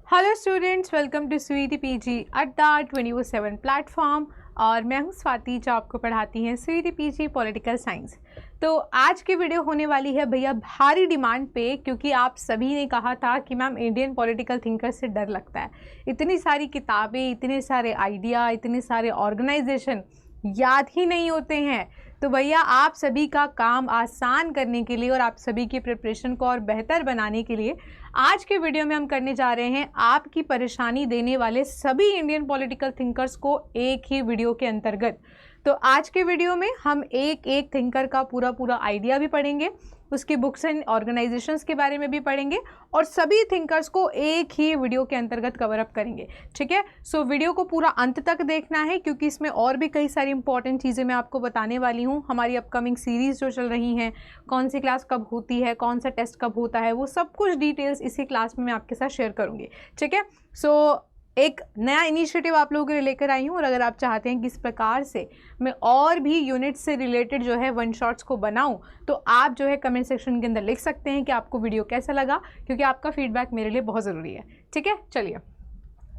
Hello students, welcome to Sweety PG Adda 24/7 platform. और मैं हूं स्वाति जो आपको पढ़ाती हैं स्वीटी पीजी पॉलिटिकल साइंस। तो आज की वीडियो होने वाली है भैया भारी डिमांड पे, क्योंकि आप सभी ने कहा था कि मैम इंडियन पॉलिटिकल थिंकर से डर लगता है। इतनी सारी किताबें, इतने सारे आइडिया, इतने सारे ऑर्गेनाइजेशन याद ही नहीं होते हैं। तो भैया आप सभी का काम आसान करने के लिए और आप सभी की प्रिपरेशन को और बेहतर बनाने के लिए आज के वीडियो में हम करने जा रहे हैं आपकी परेशानी देने वाले सभी इंडियन पॉलिटिकल थिंकर्स को एक ही वीडियो के अंतर्गत। तो आज के वीडियो में हम एक एक थिंकर का पूरा आइडिया भी पढ़ेंगे, उसकी बुक्स एंड ऑर्गेनाइजेशंस के बारे में भी पढ़ेंगे और सभी थिंकर्स को एक ही वीडियो के अंतर्गत कवर अप करेंगे। ठीक है, सो वीडियो को पूरा अंत तक देखना है, क्योंकि इसमें और भी कई सारी इंपॉर्टेंट चीज़ें मैं आपको बताने वाली हूँ। हमारी अपकमिंग सीरीज़ जो चल रही हैं, कौन सी क्लास कब होती है, कौन सा टेस्ट कब होता है, वो सब कुछ डिटेल्स इसी क्लास में मैं आपके साथ शेयर करूँगी। ठीक है, सो एक नया इनिशिएटिव आप लोगों के लिए लेकर आई हूँ और अगर आप चाहते हैं कि इस प्रकार से मैं और भी यूनिट से रिलेटेड जो है वन शॉट्स को बनाऊँ, तो आप जो है कमेंट सेक्शन के अंदर लिख सकते हैं कि आपको वीडियो कैसा लगा, क्योंकि आपका फीडबैक मेरे लिए बहुत ज़रूरी है। ठीक है, चलिए।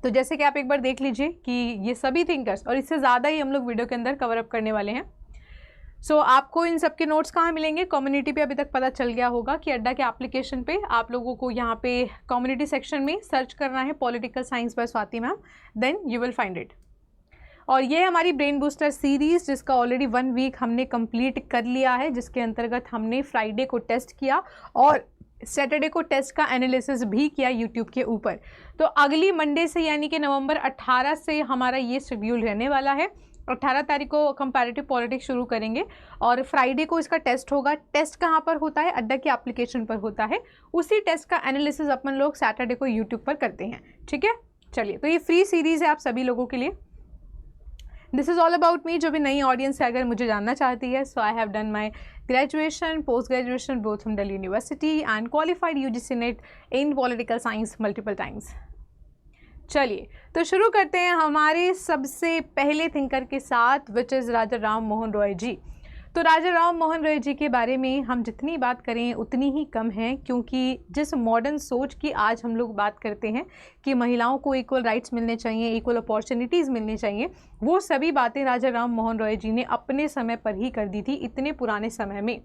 तो जैसे कि आप एक बार देख लीजिए कि ये सभी थिंकर्स और इससे ज़्यादा ही हम लोग वीडियो के अंदर कवर अप करने वाले हैं। सो आपको इन सब के नोट्स कहाँ मिलेंगे? कम्युनिटी पे अभी तक पता चल गया होगा कि अड्डा के एप्लीकेशन पे आप लोगों को यहाँ पे कम्युनिटी सेक्शन में सर्च करना है political science by Swati ma'am, then you will find it. और ये हमारी ब्रेन बूस्टर सीरीज़ जिसका ऑलरेडी 1 वीक हमने कंप्लीट कर लिया है, जिसके अंतर्गत हमने फ्राइडे को टेस्ट किया और सैटरडे को टेस्ट का एनालिसिस भी किया यूट्यूब के ऊपर। तो अगली मंडे से यानी कि नवंबर 18 से हमारा ये शेड्यूल रहने वाला है। 18 तारीख को कंपैरेटिव पॉलिटिक्स शुरू करेंगे और फ्राइडे को इसका टेस्ट होगा। टेस्ट कहाँ पर होता है? अड्डा की एप्लीकेशन पर होता है। उसी टेस्ट का एनालिसिस अपन लोग सैटरडे को यूट्यूब पर करते हैं। ठीक है, चलिए। तो ये फ्री सीरीज़ है आप सभी लोगों के लिए। This is all about me. जो भी नई ऑडियंस है अगर मुझे जानना चाहती है, so I have done my graduation, post graduation both from Delhi university and qualified UGC NET in political science multiple times. चलिए, तो शुरू करते हैं हमारे सबसे पहले थिंकर के साथ, विच इज़ राजा राम मोहन रॉय जी। तो राजा राम मोहन रॉय जी के बारे में हम जितनी बात करें उतनी ही कम है, क्योंकि जिस मॉडर्न सोच की आज हम लोग बात करते हैं कि महिलाओं को इक्वल राइट्स मिलने चाहिए, इक्वल अपॉर्चुनिटीज़ मिलनी चाहिए, वो सभी बातें राजा राम मोहन रॉय जी ने अपने समय पर ही कर दी थी, इतने पुराने समय में।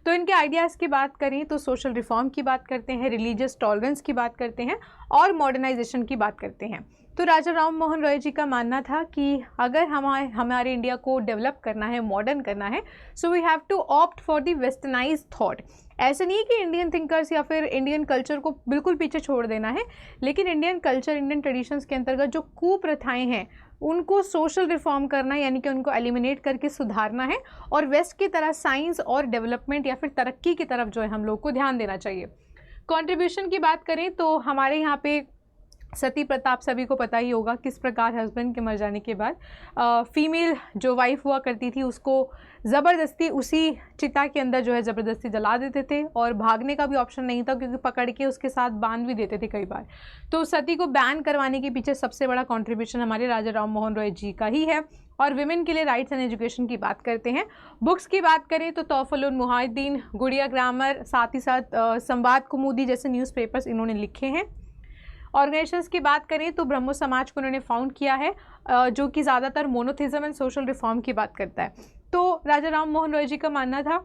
तो इनके आइडियाज़ की बात करें तो सोशल रिफॉर्म की बात करते हैं, रिलीजियस टॉलरेंस की बात करते हैं और मॉडर्नाइजेशन की बात करते हैं। तो राजा राम मोहन रॉय जी का मानना था कि अगर हमारे इंडिया को डेवलप करना है, मॉडर्न करना है, so we have to opt for the westernize thought. ऐसे नहीं कि इंडियन थिंकर्स या फिर इंडियन कल्चर को बिल्कुल पीछे छोड़ देना है, लेकिन इंडियन कल्चर, इंडियन ट्रेडिशंस के अंतर्गत जो कुप्रथाएं हैं उनको सोशल रिफॉर्म करना, यानी कि उनको एलिमिनेट करके सुधारना है और वेस्ट की तरह साइंस और डेवलपमेंट या फिर तरक्की की तरफ जो है हम लोग को ध्यान देना चाहिए। कंट्रीब्यूशन की बात करें तो हमारे यहाँ पे सती प्रथा आप सभी को पता ही होगा, किस प्रकार हस्बैंड के मर जाने के बाद फीमेल जो वाइफ हुआ करती थी उसको ज़बरदस्ती उसी चिता के अंदर जो है ज़बरदस्ती जला देते थे और भागने का भी ऑप्शन नहीं था, क्योंकि पकड़ के उसके साथ बांध भी देते थे कई बार। तो सती को बैन करवाने के पीछे सबसे बड़ा कंट्रीब्यूशन हमारे राजा राम मोहन रॉय जी का ही है। और विमेन के लिए राइट्स एंड एजुकेशन की बात करते हैं। बुक्स की बात करें तो तौफुल मुहाइद्दीन, गुड़िया ग्रामर, साथ ही साथ संवाद कुमुदी जैसे न्यूज़पेपर्स इन्होंने लिखे हैं। ऑर्गेनाइजेशंस की बात करें तो ब्रह्मो समाज को उन्होंने फाउंड किया है, जो कि ज़्यादातर मोनोथिज्म एंड सोशल रिफॉर्म की बात करता है। तो राजा राम मोहन रॉय जी का मानना था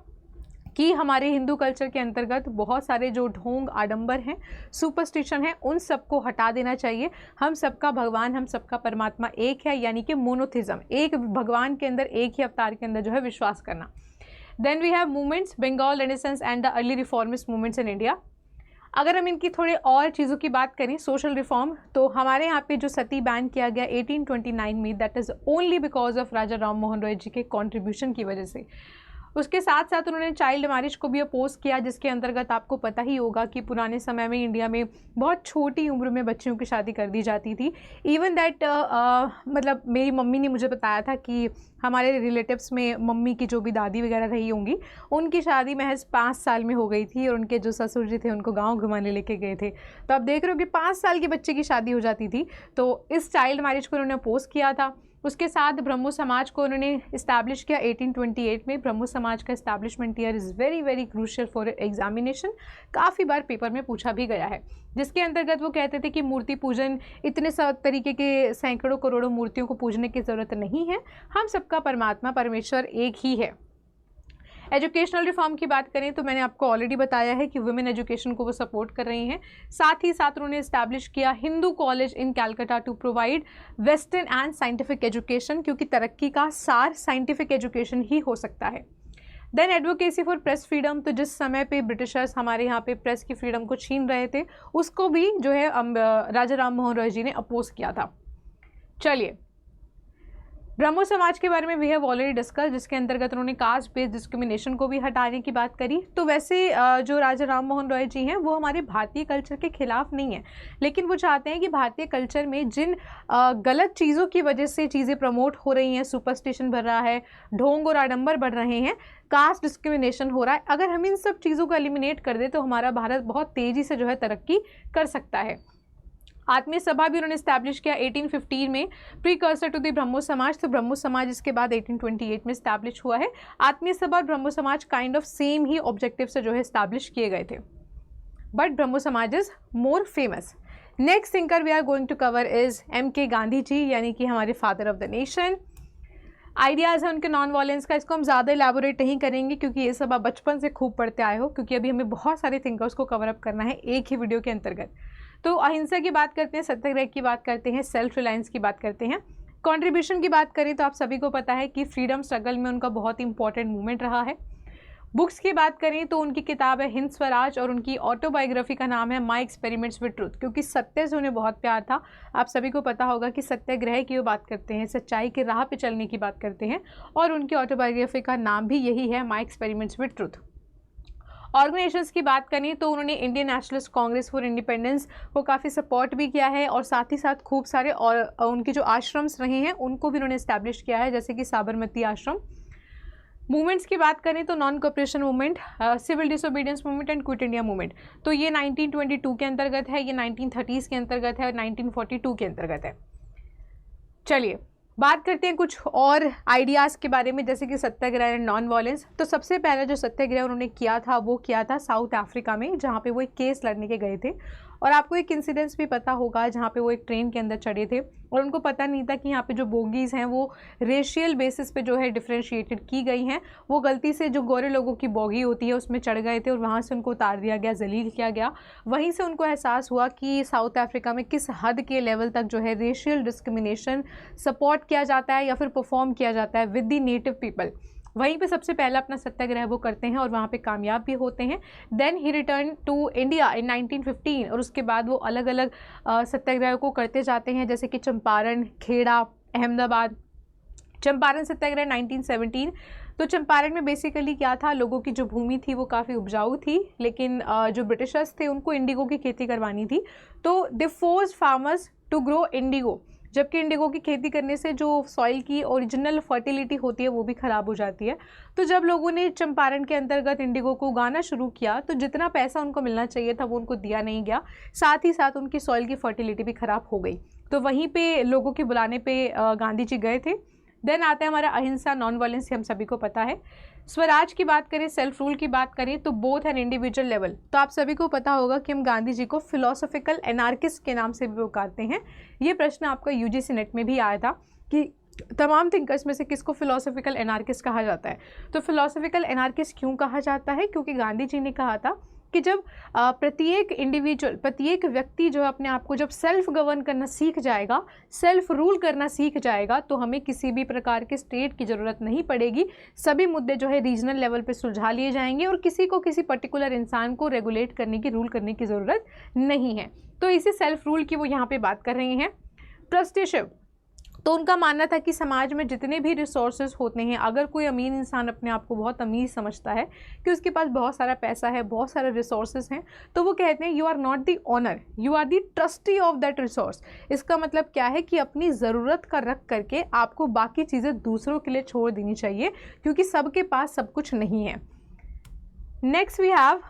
कि हमारे हिंदू कल्चर के अंतर्गत बहुत सारे जो ढोंग, आडंबर हैं, सुपरस्टिशन हैं, उन सबको हटा देना चाहिए। हम सबका भगवान, हम सबका परमात्मा एक है, यानी कि मोनोथिज्म, एक भगवान के अंदर, एक ही अवतार के अंदर जो है विश्वास करना। Then we have movements, Bengal renaissance and the early reformist movements in India. अगर हम इनकी थोड़े और चीज़ों की बात करें, सोशल रिफॉर्म, तो हमारे यहाँ पे जो सती बैन किया गया 1829 में, that is only because of Raja Ram Mohan Roy ji के कंट्रीब्यूशन की वजह से। उसके साथ साथ उन्होंने चाइल्ड मैरिज को भी अपोज किया, जिसके अंतर्गत आपको पता ही होगा कि पुराने समय में इंडिया में बहुत छोटी उम्र में बच्चियों की शादी कर दी जाती थी। इवन दैट मतलब मेरी मम्मी ने मुझे बताया था कि हमारे रिलेटिव्स में मम्मी की जो भी दादी वगैरह रही होंगी, उनकी शादी महज 5 साल में हो गई थी और उनके जो ससुर जी थे उनको गाँव घुमाने लेके गए थे। तो आप देख रहे हो कि 5 साल के बच्चे की शादी हो जाती थी। तो इस चाइल्ड मैरिज को उन्होंने अपोज किया था। उसके साथ ब्रह्मो समाज को उन्होंने इस्टेब्लिश किया 1828 में। ब्रह्मो समाज का establishment year is very very crucial for examination, काफ़ी बार पेपर में पूछा भी गया है, जिसके अंतर्गत वो कहते थे कि मूर्ति पूजन इतने सब तरीके के सैकड़ों करोड़ों मूर्तियों को पूजने की ज़रूरत नहीं है, हम सबका परमात्मा परमेश्वर एक ही है। एजुकेशनल रिफॉर्म की बात करें तो मैंने आपको ऑलरेडी बताया है कि वुमेन एजुकेशन को वो सपोर्ट कर रही हैं। साथ ही साथ उन्होंने इस्टेब्लिश किया Hindu College in Calcutta to provide western and scientific education, क्योंकि तरक्की का सार साइंटिफिक एजुकेशन ही हो सकता है। Then advocacy for press freedom, तो जिस समय पे ब्रिटिशर्स हमारे यहाँ पे प्रेस की फ्रीडम को छीन रहे थे, उसको भी जो है राजा राम मोहन रॉय जी ने अपोज किया था। चलिए, ब्रह्मो समाज के बारे में वी हैव ऑलरेडी डिस्कस, जिसके अंतर्गत उन्होंने कास्ट बेस्ड डिस्क्रिमिनेशन को भी हटाने की बात करी। तो वैसे जो राजा राम मोहन रॉय जी हैं वो हमारे भारतीय कल्चर के खिलाफ नहीं है, लेकिन वो चाहते हैं कि भारतीय कल्चर में जिन गलत चीज़ों की वजह से चीज़ें प्रमोट हो रही हैं, सुपरस्टिशन बढ़ रहा है, ढोंग और आडंबर बढ़ रहे हैं, कास्ट डिस्क्रिमिनेशन हो रहा है, अगर हम इन सब चीज़ों को एलिमिनेट कर दें तो हमारा भारत बहुत तेज़ी से जो है तरक्की कर सकता है। आत्मीय सभा भी उन्होंने इस्टेब्लिश किया 1815 में, प्रीकर्सर टू द ब्रह्मो समाज। तो ब्रह्मो समाज इसके बाद 1828 में इस्टेब्लिश हुआ है। आत्मीय सभा और ब्रह्मो समाज kind of same he objective से जो है इस्टेब्लिश किए गए थे, but Brahmo Samaj is more famous. Next thinker we are going to cover is MK Gandhi ji, यानी कि हमारे father of the nation. Ideas है उनके नॉन वायलेंस का, इसको हम ज़्यादा एलैबोरेट नहीं करेंगे क्योंकि ये सब आप बचपन से खूब पढ़ते आए हो, क्योंकि अभी हमें बहुत सारे थिंकर्स को कवर अप करना है एक ही वीडियो के अंतर्गत। तो अहिंसा की बात करते हैं, सत्याग्रह की बात करते हैं, सेल्फ रिलायंस की बात करते हैं। कंट्रीब्यूशन की बात करें तो आप सभी को पता है कि फ्रीडम स्ट्रगल में उनका बहुत इंपॉर्टेंट मूवमेंट रहा है। बुक्स की बात करें तो उनकी किताब है हिंद स्वराज, और उनकी ऑटोबायोग्राफी का नाम है माई एक्सपेरिमेंट्स विद ट्रूथ, क्योंकि सत्य से उन्हें बहुत प्यार था। आप सभी को पता होगा कि सत्याग्रह की वो बात करते हैं, सच्चाई के राह पे चलने की बात करते हैं, और उनकी ऑटोबायोग्राफी का नाम भी यही है, my experiments with truth. Organisations की बात करें तो उन्होंने Indian nationalist Congress for independence को काफ़ी सपोर्ट भी किया है, और साथ ही साथ खूब सारे और उनके जो आश्रम्स रहे हैं उनको भी उन्होंने इस्टेब्लिश किया है, जैसे कि साबरमती आश्रम। मूवमेंट्स की बात करें तो non cooperation movement, civil disobedience movement and quit India movement, तो ये 1922 के अंतर्गत है, ये 1930s के अंतर्गत है और 1942 के अंतर्गत है। चलिए बात करते हैं कुछ और आइडियाज़ के बारे में, जैसे कि सत्याग्रह एंड नॉन वायलेंस। तो सबसे पहला जो सत्याग्रह उन्होंने किया था वो किया था साउथ अफ्रीका में, जहाँ पे वो एक केस लड़ने के गए थे। और आपको एक इंसिडेंस भी पता होगा जहाँ पे वो एक ट्रेन के अंदर चढ़े थे और उनको पता नहीं था कि यहाँ पे जो बोगीज़ हैं वो रेशियल बेसिस पे जो है डिफ्रेंशिएटेड की गई हैं। वो गलती से जो गोरे लोगों की बोगी होती है उसमें चढ़ गए थे और वहाँ से उनको उतार दिया गया, जलील किया गया। वहीं से उनको एहसास हुआ कि साउथ अफ्रीका में किस हद के लेवल तक जो है रेशियल डिस्क्रिमिनेशन सपोर्ट किया जाता है या फिर परफॉर्म किया जाता है विद द नेटिव पीपल। वहीं पे सबसे पहला अपना सत्याग्रह वो करते हैं और वहाँ पे कामयाब भी होते हैं। Then he return to India in 1915 और उसके बाद वो अलग अलग सत्याग्रह को करते जाते हैं, जैसे कि चंपारण, खेड़ा, अहमदाबाद। चंपारण सत्याग्रह 1917। तो चंपारण में बेसिकली क्या था, लोगों की जो भूमि थी वो काफ़ी उपजाऊ थी, लेकिन जो ब्रिटिशर्स थे उनको इंडिगो की खेती करवानी थी, तो they forced farmers to grow indigo. जबकि इंडिगो की खेती करने से जो सॉइल की ओरिजिनल फर्टिलिटी होती है वो भी ख़राब हो जाती है। तो जब लोगों ने चंपारण के अंतर्गत इंडिगो को उगाना शुरू किया तो जितना पैसा उनको मिलना चाहिए था वो उनको दिया नहीं गया, साथ ही साथ उनकी सॉइल की फर्टिलिटी भी ख़राब हो गई। तो वहीं पे लोगों के बुलाने पे गांधी जी गए थे। देन आता है हमारा अहिंसा, नॉन वायलेंस, हम सभी को पता है। स्वराज की बात करें, सेल्फ रूल की बात करें तो बोथ एन इंडिविजुअल लेवल। तो आप सभी को पता होगा कि हम गांधी जी को फिलोसॉफिकल एनार्किस्ट के नाम से भी पुकारते हैं। ये प्रश्न आपका यूजीसी नेट में भी आया था कि तमाम थिंकर्स में से किसको फिलोसॉफिकल एनार्किस्ट कहा जाता है। तो फिलोसॉफिकल एनार्किस्ट क्यों कहा जाता है, क्योंकि गांधी जी ने कहा था कि जब प्रत्येक इंडिविजुअल, प्रत्येक व्यक्ति जो है अपने आप को जब सेल्फ गवर्न करना सीख जाएगा, सेल्फ रूल करना सीख जाएगा, तो हमें किसी भी प्रकार के स्टेट की ज़रूरत नहीं पड़ेगी। सभी मुद्दे जो है रीजनल लेवल पे सुलझा लिए जाएंगे और किसी को किसी पर्टिकुलर इंसान को रेगुलेट करने की, रूल करने की ज़रूरत नहीं है। तो इसी सेल्फ रूल की वो यहाँ पर बात कर रही हैं। ट्रस्टीशिप, तो उनका मानना था कि समाज में जितने भी रिसोर्सेज होते हैं, अगर कोई अमीर इंसान अपने आप को बहुत अमीर समझता है कि उसके पास बहुत सारा पैसा है, बहुत सारे रिसोर्सेज हैं, तो वो कहते हैं you are not the owner, you are the trustee of that resource. इसका मतलब क्या है कि अपनी ज़रूरत का रख करके आपको बाकी चीज़ें दूसरों के लिए छोड़ देनी चाहिए, क्योंकि सबके पास सब कुछ नहीं है। Next we have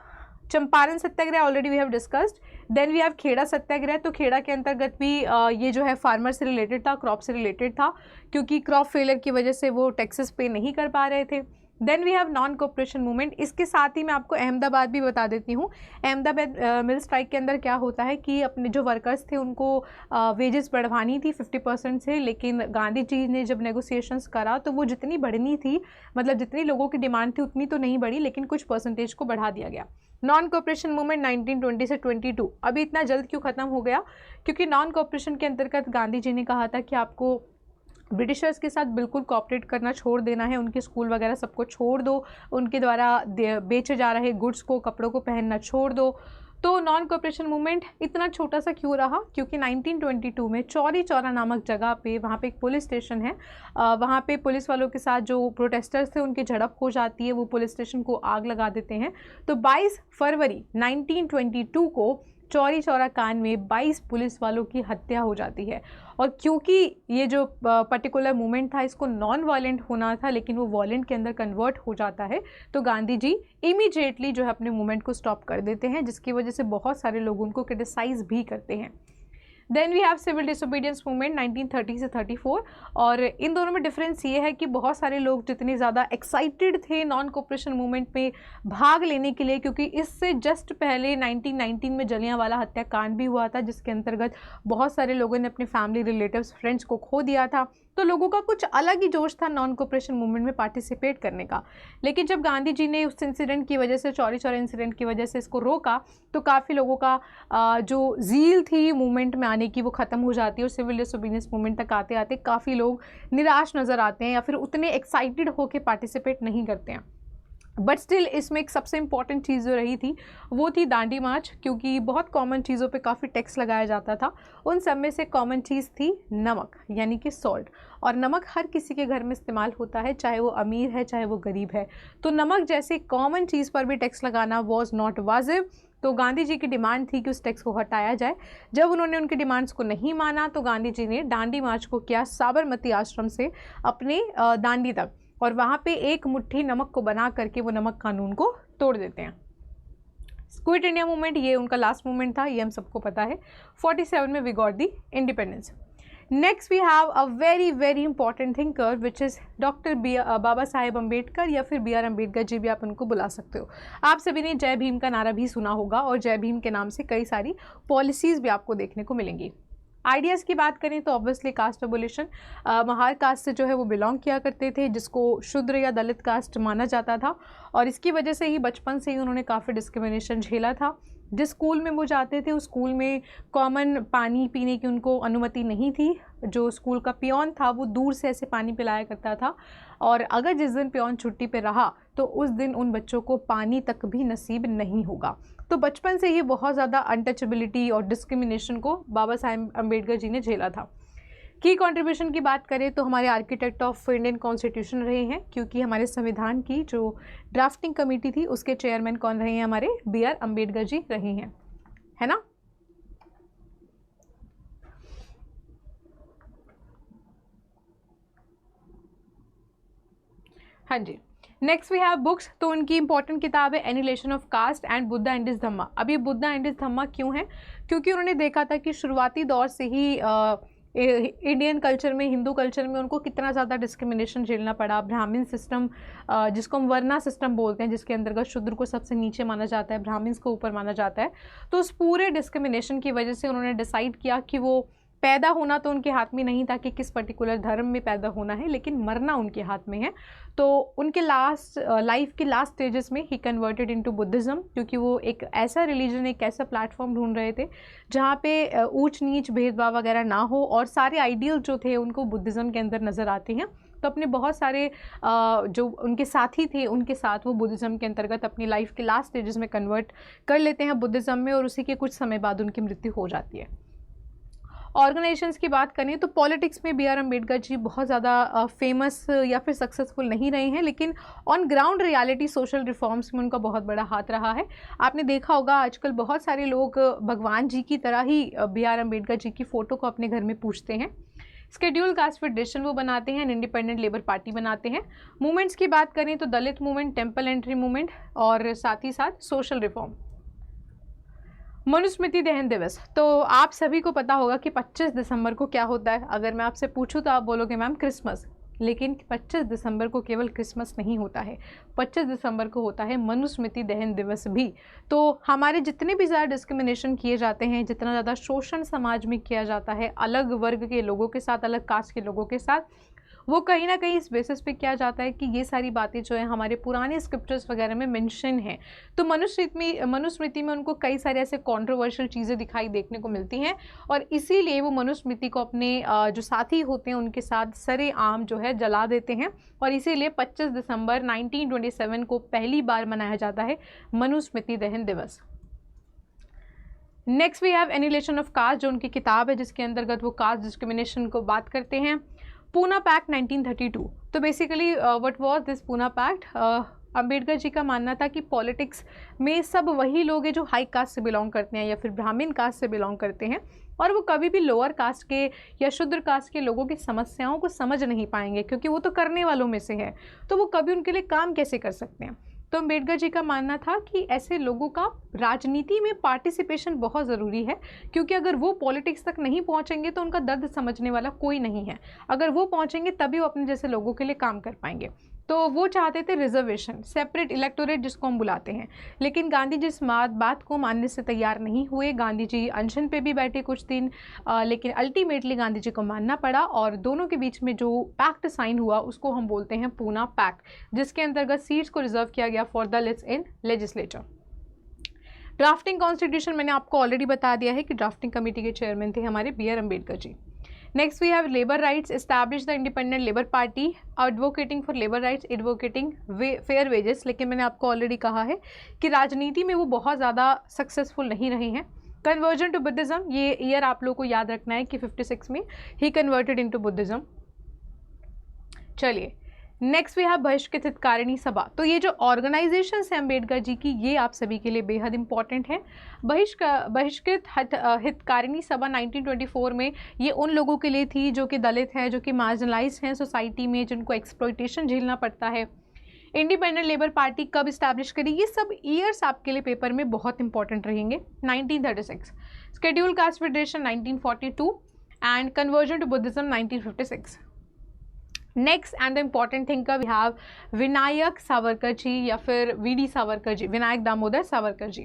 Champaran Satyagraha already we have discussed. Then we have Kheda Satyagraha. तो खेड़ा के अंतर्गत भी ये जो है फार्मर से रिलेटेड था, क्रॉप से रिलेटेड था, क्योंकि क्रॉप फेलियर की वजह से वो टैक्सेस पे नहीं कर पा रहे थे। Then we have non cooperation movement. इसके साथ ही मैं आपको अहमदाबाद भी बता देती हूँ। अहमदाबाद मिल स्ट्राइक के अंदर क्या होता है कि अपने जो वर्कर्स थे उनको वेजेस बढ़वानी थी 50% से, लेकिन गांधी जी ने जब नेगोशिएशंस करा तो वो जितनी बढ़नी थी, मतलब जितनी लोगों की डिमांड थी उतनी तो नहीं बढ़ी, लेकिन कुछ परसेंटेज को बढ़ा दिया गया। नॉन कोऑपरेशन मूवमेंट 1920 से 22 अभी इतना जल्द क्यों ख़त्म हो गया? क्योंकि नॉन कोऑपरेशन के अंतर्गत गांधी जी ने कहा था कि आपको ब्रिटिशर्स के साथ बिल्कुल कोऑपरेट करना छोड़ देना है, उनके स्कूल वगैरह सबको छोड़ दो, उनके द्वारा बेचे जा रहे गुड्स को, कपड़ों को पहनना छोड़ दो। तो नॉन कोऑपरेशन मूवमेंट इतना छोटा सा क्यों रहा? क्योंकि 1922 में चौरी चौरा नामक जगह पे, वहाँ पे एक पुलिस स्टेशन है, वहाँ पे पुलिस वालों के साथ जो प्रोटेस्टर्स थे उनकी झड़प हो जाती है, वो पुलिस स्टेशन को आग लगा देते हैं। तो 22 फरवरी 1922 को चौरी चौरा कांड में 22 पुलिस वालों की हत्या हो जाती है। और क्योंकि ये जो पर्टिकुलर मूवमेंट था इसको नॉन वायलेंट होना था, लेकिन वो वायलेंट के अंदर कन्वर्ट हो जाता है, तो गांधी जी इमीडिएटली जो है अपने मूवमेंट को स्टॉप कर देते हैं, जिसकी वजह से बहुत सारे लोग उनको क्रिटिसाइज भी करते हैं। Then we have civil disobedience movement 1930 से 34। और इन दोनों में डिफरेंस ये है कि बहुत सारे लोग जितने ज़्यादा एक्साइटेड थे नॉन कोऑपरेशन मूवमेंट में भाग लेने के लिए, क्योंकि इससे जस्ट पहले 1919 में जलियांवाला हत्याकांड भी हुआ था, जिसके अंतर्गत बहुत सारे लोगों ने अपने फैमिली, रिलेटिव्स, फ्रेंड्स को खो दिया था। तो लोगों का कुछ अलग ही जोश था नॉन कोऑपरेशन मूवमेंट में पार्टिसिपेट करने का। लेकिन जब गांधी जी ने उस इंसिडेंट की वजह से, चौरी चौरा इंसिडेंट की वजह से इसको रोका, तो काफ़ी लोगों का जो ज़ील थी मूवमेंट में आने की वो ख़त्म हो जाती है, और सिविल डिसोबीडियंस मूवमेंट तक आते आते काफ़ी लोग निराश नज़र आते हैं या फिर उतने एक्साइटेड होकर पार्टिसिपेट नहीं करते हैं। बट स्टिल इसमें एक सबसे इंपॉर्टेंट चीज़ जो रही थी वो थी दांडी मार्च, क्योंकि बहुत कॉमन चीज़ों पे काफ़ी टैक्स लगाया जाता था। उन सब में से कॉमन चीज़ थी नमक, यानी कि सॉल्ट। और नमक हर किसी के घर में इस्तेमाल होता है, चाहे वो अमीर है चाहे वो गरीब है। तो नमक जैसे कॉमन चीज़ पर भी टैक्स लगाना वॉज नॉट वाजिब। तो गांधी जी की डिमांड थी कि उस टैक्स को हटाया जाए। जब उन्होंने उनकी डिमांड्स को नहीं माना तो गांधी जी ने दांडी मार्च को किया साबरमती आश्रम से अपने दांडी तक, और वहाँ पे एक मुट्ठी नमक को बना करके वो नमक कानून को तोड़ देते हैं। क्विट इंडिया मूवमेंट ये उनका लास्ट मूवमेंट था, ये हम सबको पता है। 47 में we got the independence. Next we have a very very important thinker which is doctor Baba Saheb Ambedkar, या फिर BR अम्बेडकर जी भी आप उनको बुला सकते हो। आप सभी ने जय भीम का नारा भी सुना होगा, और जय भीम के नाम से कई सारी पॉलिसीज़ भी आपको देखने को मिलेंगी। आइडियाज़ की बात करें तो obviously caste abolition, Mahar caste से जो है वो बिलोंग किया करते थे, जिसको शूद्र या दलित कास्ट माना जाता था, और इसकी वजह से ही बचपन से ही उन्होंने काफ़ी डिस्क्रिमिनेशन झेला था। जिस स्कूल में वो जाते थे उस स्कूल में कॉमन पानी पीने की उनको अनुमति नहीं थी। जो स्कूल का पियोन था वो दूर से ऐसे पानी पिलाया करता था, और अगर जिस दिन पियोन छुट्टी पे रहा तो उस दिन उन बच्चों को पानी तक भी नसीब नहीं होगा। तो बचपन से ही बहुत ज़्यादा अनटचेबिलिटी और डिस्क्रिमिनेशन को बाबा साहेब अम्बेडकर जी ने झेला था। की कंट्रीब्यूशन की बात करें तो हमारे आर्किटेक्ट ऑफ इंडियन कॉन्स्टिट्यूशन रहे हैं, क्योंकि हमारे संविधान की जो ड्राफ्टिंग कमेटी थी उसके चेयरमैन कौन रहे हैं? हमारे BR अम्बेडकर जी रहे हैं, है ना। हाँ जी। Next we have books. तो उनकी इंपॉर्टेंट किताब है annihilation of caste and Buddha and his Dhamma. अब ये बुद्धा एंड हिज धम्मा क्यों है? क्योंकि उन्होंने देखा था कि शुरुआती दौर से ही इंडियन कल्चर में, हिंदू कल्चर में उनको कितना ज़्यादा डिस्क्रिमिनेशन झेलना पड़ा। ब्राह्मण सिस्टम, जिसको हम वर्ना सिस्टम बोलते हैं, जिसके अंतर्गत शूद्र को सबसे नीचे माना जाता है, ब्राह्मण्स को ऊपर माना जाता है। तो उस पूरे डिस्क्रिमिनेशन की वजह से उन्होंने डिसाइड किया कि वो पैदा होना तो उनके हाथ में नहीं था कि किस पर्टिकुलर धर्म में पैदा होना है, लेकिन मरना उनके हाथ में है। तो उनके लाइफ के लास्ट स्टेजेस में ही कन्वर्टेड इनटू बुद्धिज़्म, क्योंकि वो एक ऐसा रिलीजन, एक ऐसा प्लेटफॉर्म ढूंढ रहे थे जहाँ पे ऊंच नीच भेदभाव वगैरह ना हो, और सारे आइडियल जो थे उनको बुद्धिज़्म के अंदर नज़र आते हैं। तो अपने बहुत सारे जो उनके साथी थे उनके साथ वो बुद्धिज़्म के अंतर्गत अपनी लाइफ के लास्ट स्टेजेस में कन्वर्ट कर लेते हैं बुद्धिज़्म में, और उसी के कुछ समय बाद उनकी मृत्यु हो जाती है। ऑर्गेनाइजेशंस की बात करें तो पॉलिटिक्स में BR अम्बेडकर जी बहुत ज़्यादा फेमस या फिर सक्सेसफुल नहीं रहे हैं, लेकिन on ground reality social reforms में उनका बहुत बड़ा हाथ रहा है। आपने देखा होगा आजकल बहुत सारे लोग भगवान जी की तरह ही BR अम्बेडकर जी की फ़ोटो को अपने घर में पूजते हैं। स्केड्यूल कास्ट फेडरेशन वो बनाते हैं, इंडिपेंडेंट लेबर पार्टी बनाते हैं। मूवमेंट्स की बात करें तो दलित मूवमेंट, टेम्पल एंट्री मूवमेंट, और साथ ही साथ सोशल रिफॉर्म। मनुस्मृति दहन दिवस, तो आप सभी को पता होगा कि 25 दिसंबर को क्या होता है। अगर मैं आपसे पूछूं तो आप बोलोगे मैम क्रिसमस, लेकिन 25 दिसंबर को केवल क्रिसमस नहीं होता है, 25 दिसंबर को होता है मनुस्मृति दहन दिवस भी। तो हमारे जितने भी ज़्यादा डिस्क्रिमिनेशन किए जाते हैं, जितना ज़्यादा शोषण समाज में किया जाता है अलग वर्ग के लोगों के साथ, अलग कास्ट के लोगों के साथ, वो कहीं ना कहीं इस बेसिस पे किया जाता है कि ये सारी बातें जो है हमारे पुराने स्क्रिप्चर्स वगैरह में मेंशन है। तो मनुस्मृति में उनको कई सारे ऐसे कंट्रोवर्शियल चीज़ें दिखाई देखने को मिलती हैं, और इसीलिए वो मनुस्मृति को अपने जो साथी होते हैं उनके साथ सरेआम जो है जला देते हैं, और इसीलिए 25 दिसंबर 1927 को पहली बार मनाया जाता है मनुस्मृति दहन दिवस। Next we have annihilation of caste, जो उनकी किताब है जिसके अंतर्गत वो कास्ट डिस्क्रिमिनेशन को बात करते हैं। पूना पैक्ट 1932, तो basically what was this Poona pact? Ambedkar ji का मानना था कि पॉलिटिक्स में सब वही लोग हैं जो हाई कास्ट से बिलोंग करते हैं या फिर ब्राह्मण कास्ट से बिलोंग करते हैं, और वो कभी भी लोअर कास्ट के या शूद्र कास्ट के लोगों की समस्याओं को समझ नहीं पाएंगे, क्योंकि वो तो करने वालों में से है, तो वो कभी उनके लिए काम कैसे कर सकते हैं। तो अंबेडकर जी का मानना था कि ऐसे लोगों का राजनीति में पार्टिसिपेशन बहुत ज़रूरी है, क्योंकि अगर वो पॉलिटिक्स तक नहीं पहुंचेंगे तो उनका दर्द समझने वाला कोई नहीं है। अगर वो पहुंचेंगे तभी वो अपने जैसे लोगों के लिए काम कर पाएंगे। तो वो चाहते थे रिजर्वेशन, सेपरेट इलेक्टोरेट जिसको हम बुलाते हैं, लेकिन गांधी जी इस बात को मानने से तैयार नहीं हुए। गांधी जी अनशन पे भी बैठे कुछ दिन, लेकिन अल्टीमेटली गांधी जी को मानना पड़ा, और दोनों के बीच में जो पैक्ट साइन हुआ उसको हम बोलते हैं पूना पैक्ट, जिसके अंतर्गत सीट्स को रिजर्व किया गया for Dalits in legislature. Drafting constitution मैंने आपको ऑलरेडी बता दिया है कि ड्राफ्टिंग कमेटी के चेयरमैन थे हमारे B.R. Ambedkar ji. Next we have labour rights, establish the Independent Labour Party, advocating for labour rights, advocating fair wages. लेकिन मैंने आपको ऑलरेडी कहा है कि राजनीति में वो बहुत ज़्यादा सक्सेसफुल नहीं रहे हैं। कन्वर्जन टू बुद्धिज़्म, ये ईयर आप लोगों को याद रखना है कि 56 में ही कन्वर्टेड इनटू बुद्धिज़्म। चलिए नेक्स्ट वी हैव बहिष्कृत हितकारिणी सभा, तो ये जो ऑर्गेनाइजेशन है अम्बेडकर जी की, ये आप सभी के लिए बेहद इंपॉर्टेंट है। बहिष्कृत हितकारिणी सभा 1924 में ये उन लोगों के लिए थी जो कि दलित हैं, जो कि मार्जिनलाइज्ड हैं सोसाइटी में, जिनको एक्सप्लॉइटेशन झेलना पड़ता है। इंडिपेंडेंट लेबर पार्टी कब इस्टेब्लिश करी, ये सब ईयर्स आपके लिए पेपर में बहुत इंपॉर्टेंट रहेंगे। 1936, schedule caste federation 1942 and conversion to Buddhism 1956। Next and the important thing का वी हैव विनायक सावरकर जी या फिर वी.डी. सावरकर जी, विनायक दामोदर सावरकर जी।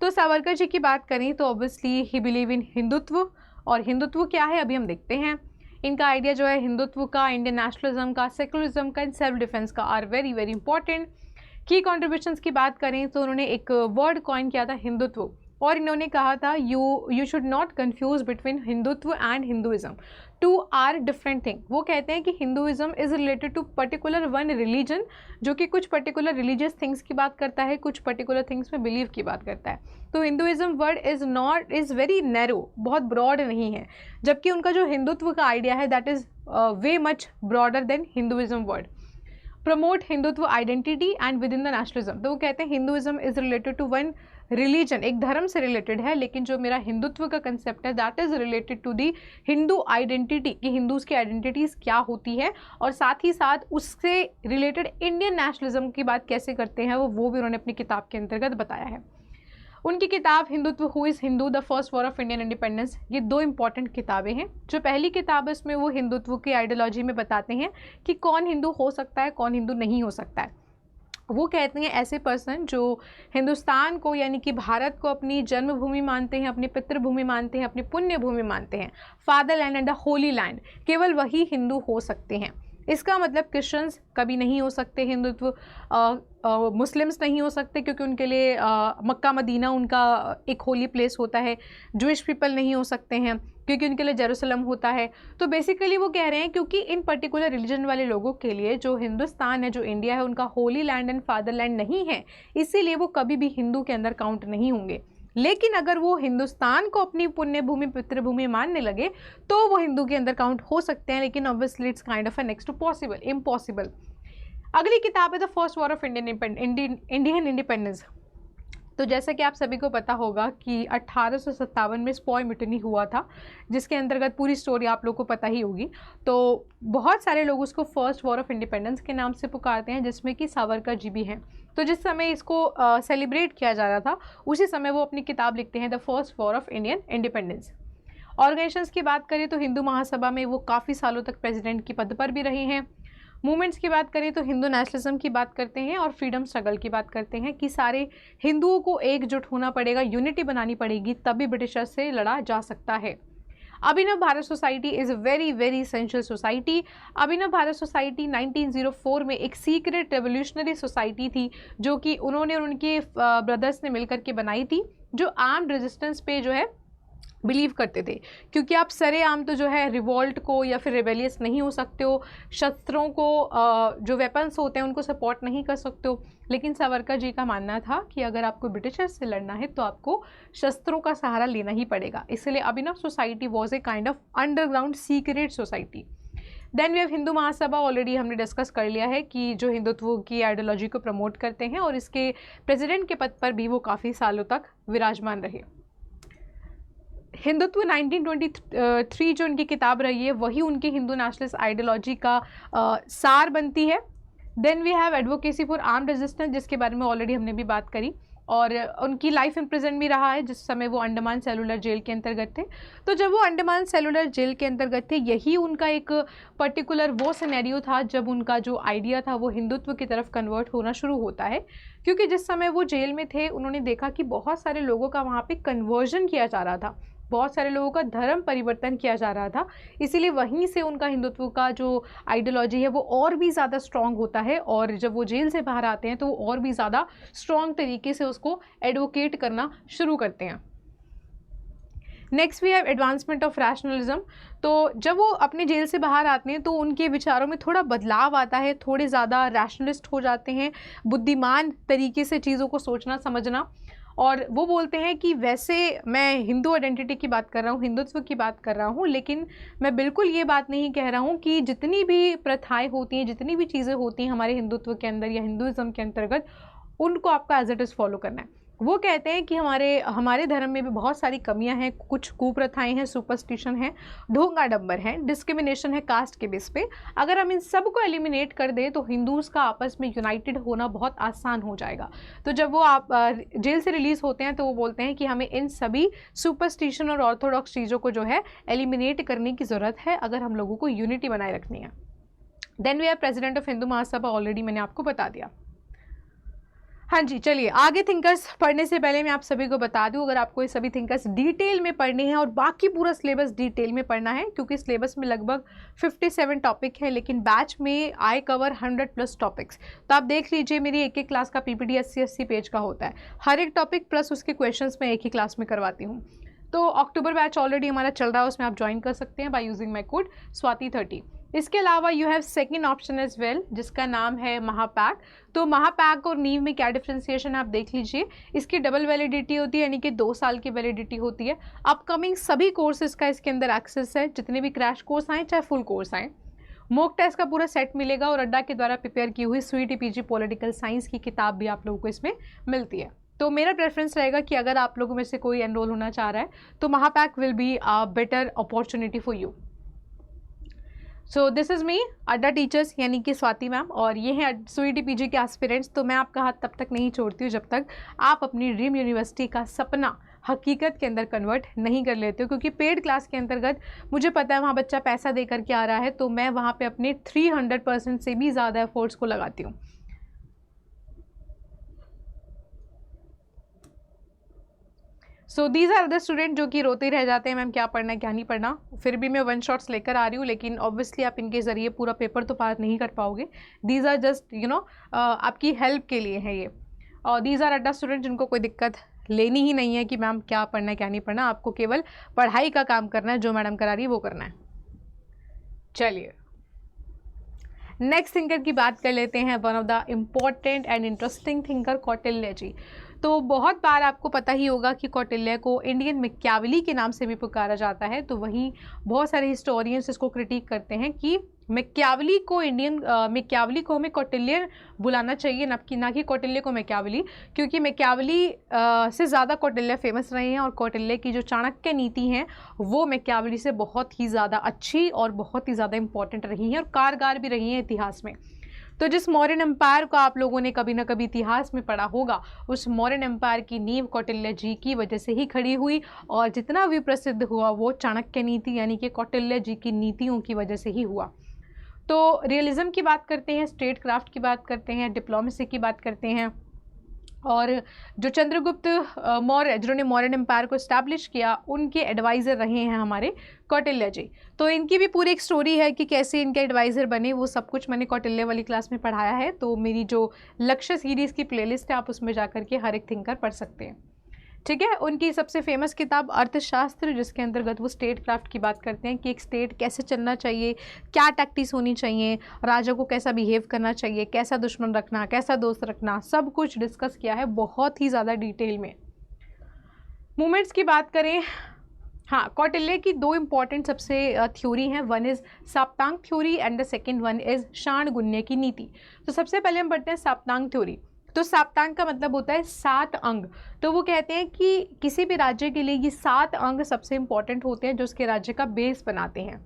तो सावरकर जी की बात करें तो obviously he believe in Hindutva, और हिंदुत्व क्या है अभी हम देखते हैं। इनका आइडिया जो है हिंदुत्व का, इंडियन नेशनलिज्म का, सेकुलरिज्म का एंड सेल्फ डिफेंस का आर वेरी वेरी इंपॉर्टेंट। की कॉन्ट्रीब्यूशंस की बात करें तो उन्होंने एक वर्ड कॉइन किया था हिंदुत्व, और इन्होंने कहा था you should not confuse between Hindutva and Hinduism, two are different thing. वो कहते हैं कि Hinduism is related to particular one religion, जो कि कुछ पर्टिकुलर रिलीजियस थिंग्स की बात करता है, कुछ पर्टिकुलर थिंग्स में बिलीव की बात करता है। तो Hinduism word is very narrow, बहुत ब्रॉड नहीं है, जबकि उनका जो हिंदुत्व का आइडिया है that is way much broader than Hinduism word. Promote Hindutva identity and within the nationalism, तो वो कहते हैं Hinduism is related to one religion, एक धर्म से रिलेटेड है, लेकिन जो मेरा हिंदुत्व का कंसेप्ट है that is related to the Hindu identity, कि हिंदूज की आइडेंटिटीज क्या होती है, और साथ ही साथ उससे रिलेटेड इंडियन नेशनलिज्म की बात कैसे करते हैं वो भी उन्होंने अपनी किताब के अंतर्गत बताया है। उनकी किताब Hindutva, who is Hindu, the first war of Indian independence, ये दो इंपॉर्टेंट किताबें हैं। जो पहली किताब है उसमें वो हिंदुत्व की आइडियोलॉजी में बताते हैं कि कौन हिंदू हो सकता है, कौन हिंदू नहीं हो सकता है। वो कहते हैं ऐसे पर्सन जो हिंदुस्तान को यानी कि भारत को अपनी जन्मभूमि मानते हैं, अपनी पितृभूमि मानते हैं, अपनी पुण्य भूमि मानते हैं, father land and the Holi land, केवल वही हिंदू हो सकते हैं। इसका मतलब क्रिश्चियंस कभी नहीं हो सकते हिंदुत्व, मुस्लिम्स नहीं हो सकते क्योंकि उनके लिए मक्का मदीना उनका एक होली प्लेस होता है, जूइश पीपल नहीं हो सकते हैं क्योंकि उनके लिए जेरूसलम होता है। तो बेसिकली वो कह रहे हैं क्योंकि इन पर्टिकुलर रिलीजन वाले लोगों के लिए जो हिंदुस्तान है, जो इंडिया है, उनका होली लैंड एंड फादरलैंड नहीं है, इसीलिए वो कभी भी हिंदू के अंदर काउंट नहीं होंगे। लेकिन अगर वो हिंदुस्तान को अपनी पुण्य भूमि पितृभूमि मानने लगे तो वो हिंदू के अंदर काउंट हो सकते हैं, लेकिन obviously it's kind of a next to possible, impossible. अगली किताब है the first war of Indian independence. तो जैसा कि आप सभी को पता होगा कि 1857 में स्पॉय म्यूटिनी हुआ था, जिसके अंतर्गत पूरी स्टोरी आप लोग को पता ही होगी। तो बहुत सारे लोग उसको फर्स्ट वॉर ऑफ इंडिपेंडेंस के नाम से पुकारते हैं, जिसमें कि सावरकर जी भी हैं। तो जिस समय इसको सेलिब्रेट किया जा रहा था, उसी समय वो अपनी किताब लिखते हैं the first war of Indian independence. Organisations की बात करें तो हिंदू महासभा में वो काफ़ी सालों तक प्रेसिडेंट की पद पर भी रहे हैं। मूवमेंट्स की बात करें तो हिंदू नेशनलिज्म की बात करते हैं और फ्रीडम स्ट्रगल की बात करते हैं कि सारे हिंदुओं को एकजुट होना पड़ेगा, यूनिटी बनानी पड़ेगी, तभी ब्रिटिशर से लड़ा जा सकता है। Abhinav Bharat society is very very essential society. Abhinav Bharat society 1904 में एक सीक्रेट रेवोल्यूशनरी सोसाइटी थी, जो कि उन्होंने और उनके ब्रदर्स ने मिलकर के बनाई थी, जो आर्म्ड रेजिस्टेंस पे जो है बिलीव करते थे। क्योंकि आप सरेआम तो जो है रिवॉल्ट को या फिर रिबेलियस नहीं हो सकते हो, शस्त्रों को जो वेपन्स होते हैं उनको सपोर्ट नहीं कर सकते हो। लेकिन सावरकर जी का मानना था कि अगर आपको ब्रिटिशर से लड़ना है तो आपको शस्त्रों का सहारा लेना ही पड़ेगा। इसलिए Abhinav society was a kind of underground secret society. Then we have Hindu Mahasabha. Already हमने डिस्कस कर लिया है कि जो हिंदुत्व की आइडियोलॉजी को प्रमोट करते हैं और इसके प्रेसिडेंट के पद पर भी वो काफ़ी सालों तक विराजमान रहे। हिंदुत्व 1923 जो उनकी किताब रही है, वही उनकी हिंदू नेशनलिस्ट आइडियोलॉजी का सार बनती है। Then we have advocacy for armed resistance, जिसके बारे में ऑलरेडी हमने भी बात करी, और उनकी लाइफ इम्प्रिजन भी रहा है, जिस समय वो अंडमान सेलुलर जेल के अंतर्गत थे। तो जब वो अंडमान सेलुलर जेल के अंतर्गत थे, यही उनका एक पर्टिकुलर वो सिनेरियो था जब उनका जो आइडिया था वो हिंदुत्व की तरफ कन्वर्ट होना शुरू होता है। क्योंकि जिस समय वो जेल में थे, उन्होंने देखा कि बहुत सारे लोगों का वहाँ पे कन्वर्जन किया जा रहा था, बहुत सारे लोगों का धर्म परिवर्तन किया जा रहा था। इसीलिए वहीं से उनका हिंदुत्व का जो आइडियोलॉजी है वो और भी ज़्यादा स्ट्रॉन्ग होता है, और जब वो जेल से बाहर आते हैं तो वो और भी ज़्यादा स्ट्रॉन्ग तरीके से उसको एडवोकेट करना शुरू करते हैं। Next we have advancement of rationalism. तो जब वो अपने जेल से बाहर आते हैं तो उनके विचारों में थोड़ा बदलाव आता है, थोड़े ज़्यादा रैशनलिस्ट हो जाते हैं, बुद्धिमान तरीके से चीज़ों को सोचना समझना। और वो बोलते हैं कि वैसे मैं हिंदू आइडेंटिटी की बात कर रहा हूँ, हिंदुत्व की बात कर रहा हूँ, लेकिन मैं बिल्कुल ये बात नहीं कह रहा हूँ कि जितनी भी प्रथाएं होती हैं, जितनी भी चीज़ें होती हैं हमारे हिंदुत्व के अंदर या हिंदुज़म के अंतर्गत, उनको आपको एज इट इज़ फॉलो करना है। वो कहते हैं कि हमारे धर्म में भी बहुत सारी कमियां हैं, कुछ कुप्रथाएं हैं, सुपरस्टिशन है, ढोंग आडंबर है, डिस्क्रिमिनेशन है कास्ट के बेस पे। अगर हम इन सब को एलिमिनेट कर दें तो हिंदूज़ का आपस में यूनाइटेड होना बहुत आसान हो जाएगा। तो जब वो आप जेल से रिलीज़ होते हैं तो वो बोलते हैं कि हमें इन सभी सुपरस्टिशन और ऑर्थोडॉक्स चीज़ों को जो है एलिमिनेट करने की ज़रूरत है, अगर हम लोगों को यूनिटी बनाए रखनी है। Then we are president of Hindu Mahasabha, already मैंने आपको बता दिया। हाँ जी, चलिए आगे थिंकर्स पढ़ने से पहले मैं आप सभी को बता दूं, अगर आपको ये सभी थिंकर्स डिटेल में पढ़ने हैं और बाकी पूरा सिलेबस डिटेल में पढ़ना है, क्योंकि सिलेबस में लगभग 57 टॉपिक है, लेकिन बैच में आई कवर 100+ टॉपिक्स। तो आप देख लीजिए, मेरी एक एक क्लास का पीपीटी 80 पेज का होता है, हर एक टॉपिक प्लस उसके क्वेश्चंस मैं एक ही क्लास में करवाती हूँ। तो अक्टूबर बैच ऑलरेडी हमारा चल रहा है, उसमें आप ज्वाइन कर सकते हैं बाय यूजिंग माई कोड स्वाति30। इसके अलावा you have second option as well, जिसका नाम है महापैक। तो महापैक और नीव में क्या डिफ्रेंसिएशन है आप देख लीजिए। इसकी डबल वैलिडिटी होती है, यानी कि 2 साल की वैलिडिटी होती है। अपकमिंग सभी कोर्सेज का इसके अंदर एक्सेस है, जितने भी क्रैश कोर्स आए चाहे फुल कोर्स आए। मॉक टेस्ट का पूरा सेट मिलेगा, और अड्डा के द्वारा प्रिपेयर की हुई स्वीटी पीजी पॉलिटिकल साइंस की किताब भी आप लोगों को इसमें मिलती है। तो मेरा प्रेफरेंस रहेगा कि अगर आप लोगों में से कोई एनरोल होना चाह रहा है तो Mahapack will be a better opportunity for you. So this is me Adda teachers, यानी कि स्वाति मैम, और ये हैं स्वीटी पीजी के एस्पिरेंट्स। तो मैं आपका हाथ तब तक नहीं छोड़ती हूँ जब तक आप अपनी ड्रीम यूनिवर्सिटी का सपना हकीकत के अंदर कन्वर्ट नहीं कर लेते हो, क्योंकि पेड क्लास के अंतर्गत मुझे पता है वहाँ बच्चा पैसा दे करके आ रहा है, तो मैं वहाँ पे अपने 300% से भी ज़्यादा एफर्ट्स को लगाती हूँ। So these are the student जो कि रोते रह जाते हैं मैम क्या पढ़ना है क्या नहीं पढ़ना। फिर भी मैं 1 शॉट्स लेकर आ रही हूँ, लेकिन ऑब्वियसली आप इनके ज़रिए पूरा पेपर तो पार नहीं कर पाओगे। दीज आर जस्ट आपकी हेल्प के लिए है ये। और दीज आर अड्डा स्टूडेंट जिनको कोई दिक्कत लेनी ही नहीं है कि मैम क्या पढ़ना है क्या नहीं पढ़ना, आपको केवल पढ़ाई का काम करना है, जो मैडम करा रही है वो करना है। चलिए नेक्स्ट थिंकर की बात कर लेते हैं, one of the important and interesting thinker Kautilya ji. तो बहुत बार आपको पता ही होगा कि कौटिल्य को इंडियन मैकियावेली के नाम से भी पुकारा जाता है। तो वहीं बहुत सारे हिस्टोरियंस इसको क्रिटिक करते हैं कि मैकियावेली को हमें कौटिल्य बुलाना चाहिए, ना कि कौटिल्य को मैकियावेली, क्योंकि मैकियावेली से ज़्यादा कौटिल्य फेमस रहे हैं और कौटिल्य की जो चाणक्य नीति हैं वो मैकियावेली से बहुत ही ज़्यादा अच्छी और बहुत ही ज़्यादा इंपॉर्टेंट रही हैं और कारगर भी रही हैं इतिहास में। तो जिस मौर्यन एम्पायर को आप लोगों ने कभी ना कभी इतिहास में पढ़ा होगा, उस मौर्यन एम्पायर की नींव कौटिल्य जी की वजह से ही खड़ी हुई और जितना भी प्रसिद्ध हुआ वो चाणक्य नीति यानी कि कौटिल्य जी की नीतियों की वजह से ही हुआ। तो रियलिज्म की बात करते हैं, स्टेट क्राफ्ट की बात करते हैं, डिप्लोमेसी की बात करते हैं, और जो चंद्रगुप्त मौर्य जिन्होंने मौर्यन एम्पायर को इस्टेब्लिश किया उनके एडवाइज़र रहे हैं हमारे कौटिल्य जी। तो इनकी भी पूरी एक स्टोरी है कि कैसे इनके एडवाइज़र बने, वो सब कुछ मैंने कौटिल्य वाली क्लास में पढ़ाया है। तो मेरी जो लक्ष्य सीरीज़ की प्लेलिस्ट है आप उसमें जा कर के हर एक थिंकर पढ़ सकते हैं, ठीक है। उनकी सबसे फेमस किताब अर्थशास्त्र, जिसके अंतर्गत वो स्टेट क्राफ्ट की बात करते हैं कि एक स्टेट कैसे चलना चाहिए, क्या टैक्टिस होनी चाहिए, राजा को कैसा बिहेव करना चाहिए, कैसा दुश्मन रखना, कैसा दोस्त रखना, सब कुछ डिस्कस किया है बहुत ही ज़्यादा डिटेल में। मूवमेंट्स की बात करें, हाँ, कौटिल्य की दो इंपॉर्टेंट सबसे थ्योरी हैं, one is Saptang theory and the second one is Shadgunya की नीति। तो सबसे पहले हम पढ़ते हैं साप्तांग थ्योरी। तो साप्तांग का मतलब होता है 7 अंग। तो वो कहते हैं कि किसी भी राज्य के लिए ये 7 अंग सबसे इंपॉर्टेंट होते हैं जो उसके राज्य का बेस बनाते हैं।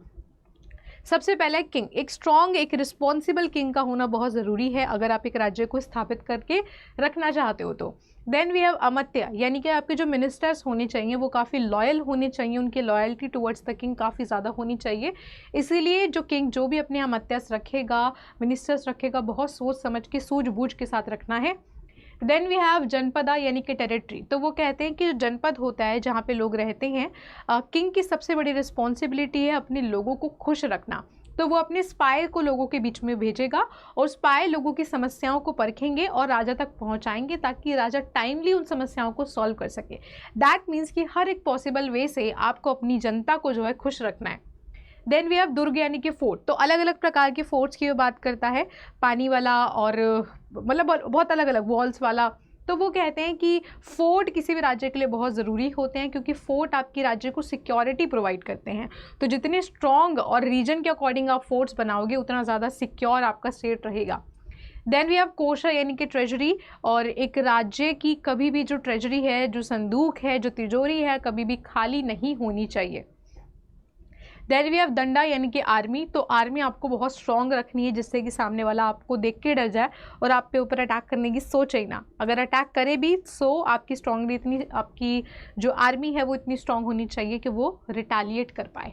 सबसे पहला किंग, एक स्ट्रॉन्ग एक रिस्पॉन्सिबल किंग का होना बहुत ज़रूरी है अगर आप एक राज्य को स्थापित करके रखना चाहते हो तो। देन वी हैव अमात्य, यानी कि आपके जो मिनिस्टर्स होने चाहिए वो काफ़ी लॉयल होने चाहिए, उनकी लॉयल्टी टुवर्ड्स द किंग काफ़ी ज़्यादा होनी चाहिए। इसीलिए जो किंग जो भी अपने अमात्यस रखेगा, मिनिस्टर्स रखेगा, बहुत सोच समझ के सूझबूझ के साथ रखना है। देन वी हैव जनपदा यानी कि टेरिटरी। तो वो कहते हैं कि जो जनपद होता है जहाँ पे लोग रहते हैं, किंग की सबसे बड़ी रिस्पॉन्सिबिलिटी है अपने लोगों को खुश रखना। तो वो अपने स्पाई को लोगों के बीच में भेजेगा और स्पाई लोगों की समस्याओं को परखेंगे और राजा तक पहुंचाएंगे ताकि राजा टाइमली उन समस्याओं को सॉल्व कर सके। दैट मीन्स कि हर एक पॉसिबल वे से आपको अपनी जनता को जो है खुश रखना है। देन वी हैव दुर्ग यानी कि फोर्ट। तो अलग अलग प्रकार के फोर्ट्स की वो बात करता है, पानी वाला और मतलब बहुत अलग अलग वॉल्स वाला। तो वो कहते हैं कि फोर्ट किसी भी राज्य के लिए बहुत ज़रूरी होते हैं क्योंकि फोर्ट आपकी राज्य को सिक्योरिटी प्रोवाइड करते हैं। तो जितने स्ट्रॉन्ग और रीजन के अकॉर्डिंग आप फोर्ट्स बनाओगे उतना ज़्यादा सिक्योर आपका स्टेट रहेगा। देन वी हैव कोषा यानी कि ट्रेजरी, और एक राज्य की कभी भी जो ट्रेजरी है, जो संदूक है, जो तिजोरी है, कभी भी खाली नहीं होनी चाहिए। देन वी हैव दंडा यानी कि आर्मी। तो आर्मी आपको बहुत स्ट्रॉन्ग रखनी है जिससे कि सामने वाला आपको देख के डर जाए और आप पे ऊपर अटैक करने की सोचे ही ना। अगर अटैक करे भी सो आपकी स्ट्रॉन्गली इतनी, आपकी जो आर्मी है वो इतनी स्ट्रॉन्ग होनी चाहिए कि वो रिटेलिएट कर पाए।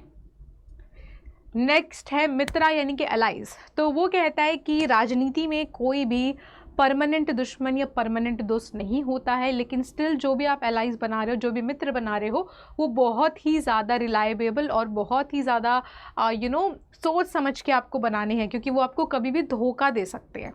नेक्स्ट है मित्रा यानी कि अलाइज। तो वो कहता है कि राजनीति में कोई भी परमानेंट दुश्मन या परमानेंट दोस्त नहीं होता है, लेकिन स्टिल जो भी आप एलाइज बना रहे हो, जो भी मित्र बना रहे हो, वो बहुत ही ज़्यादा रिलायबल और बहुत ही ज़्यादा सोच समझ के आपको बनाने हैं क्योंकि वो आपको कभी भी धोखा दे सकते हैं।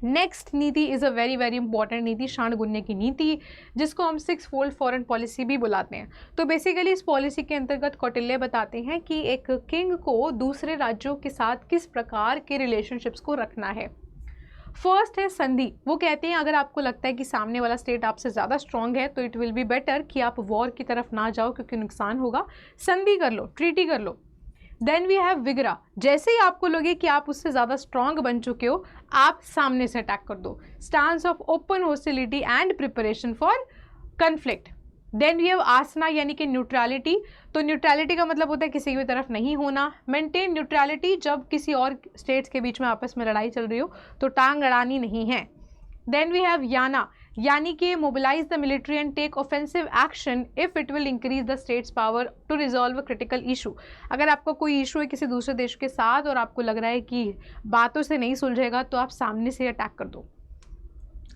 नेक्स्ट नीति is a very very important नीति, शाणगुण्य की नीति, जिसको हम 6 फोल्ड फॉरेन पॉलिसी भी बुलाते हैं। तो बेसिकली इस पॉलिसी के अंतर्गत कौटिल्य बताते हैं कि एक किंग को दूसरे राज्यों के साथ किस प्रकार के रिलेशनशिप्स को रखना है। फर्स्ट है संधि। वो कहते हैं अगर आपको लगता है कि सामने वाला स्टेट आपसे ज़्यादा स्ट्रांग है तो इट विल बी बेटर कि आप वॉर की तरफ ना जाओ क्योंकि नुकसान होगा, संधि कर लो, ट्रीटी कर लो। Then we have Vigraha. जैसे ही आपको लगे कि आप उससे ज़्यादा स्ट्रांग बन चुके हो, आप सामने से अटैक कर दो। Stance of open hostility and preparation for conflict. Then we have Asana यानी कि न्यूट्रलिटी। तो न्यूट्रलिटी का मतलब होता है किसी की तरफ नहीं होना। मेंटेन न्यूट्रलिटी, जब किसी और स्टेट्स के बीच में आपस में लड़ाई चल रही हो तो टांग अड़ानी नहीं है। देन वी हैव याना, यानी कि mobilise the military and take offensive action if it will increase the state's power to resolve a critical issue. अगर आपका कोई इशू है किसी दूसरे देश के साथ और आपको लग रहा है कि बातों से नहीं सुलझेगा तो आप सामने से अटैक कर दो।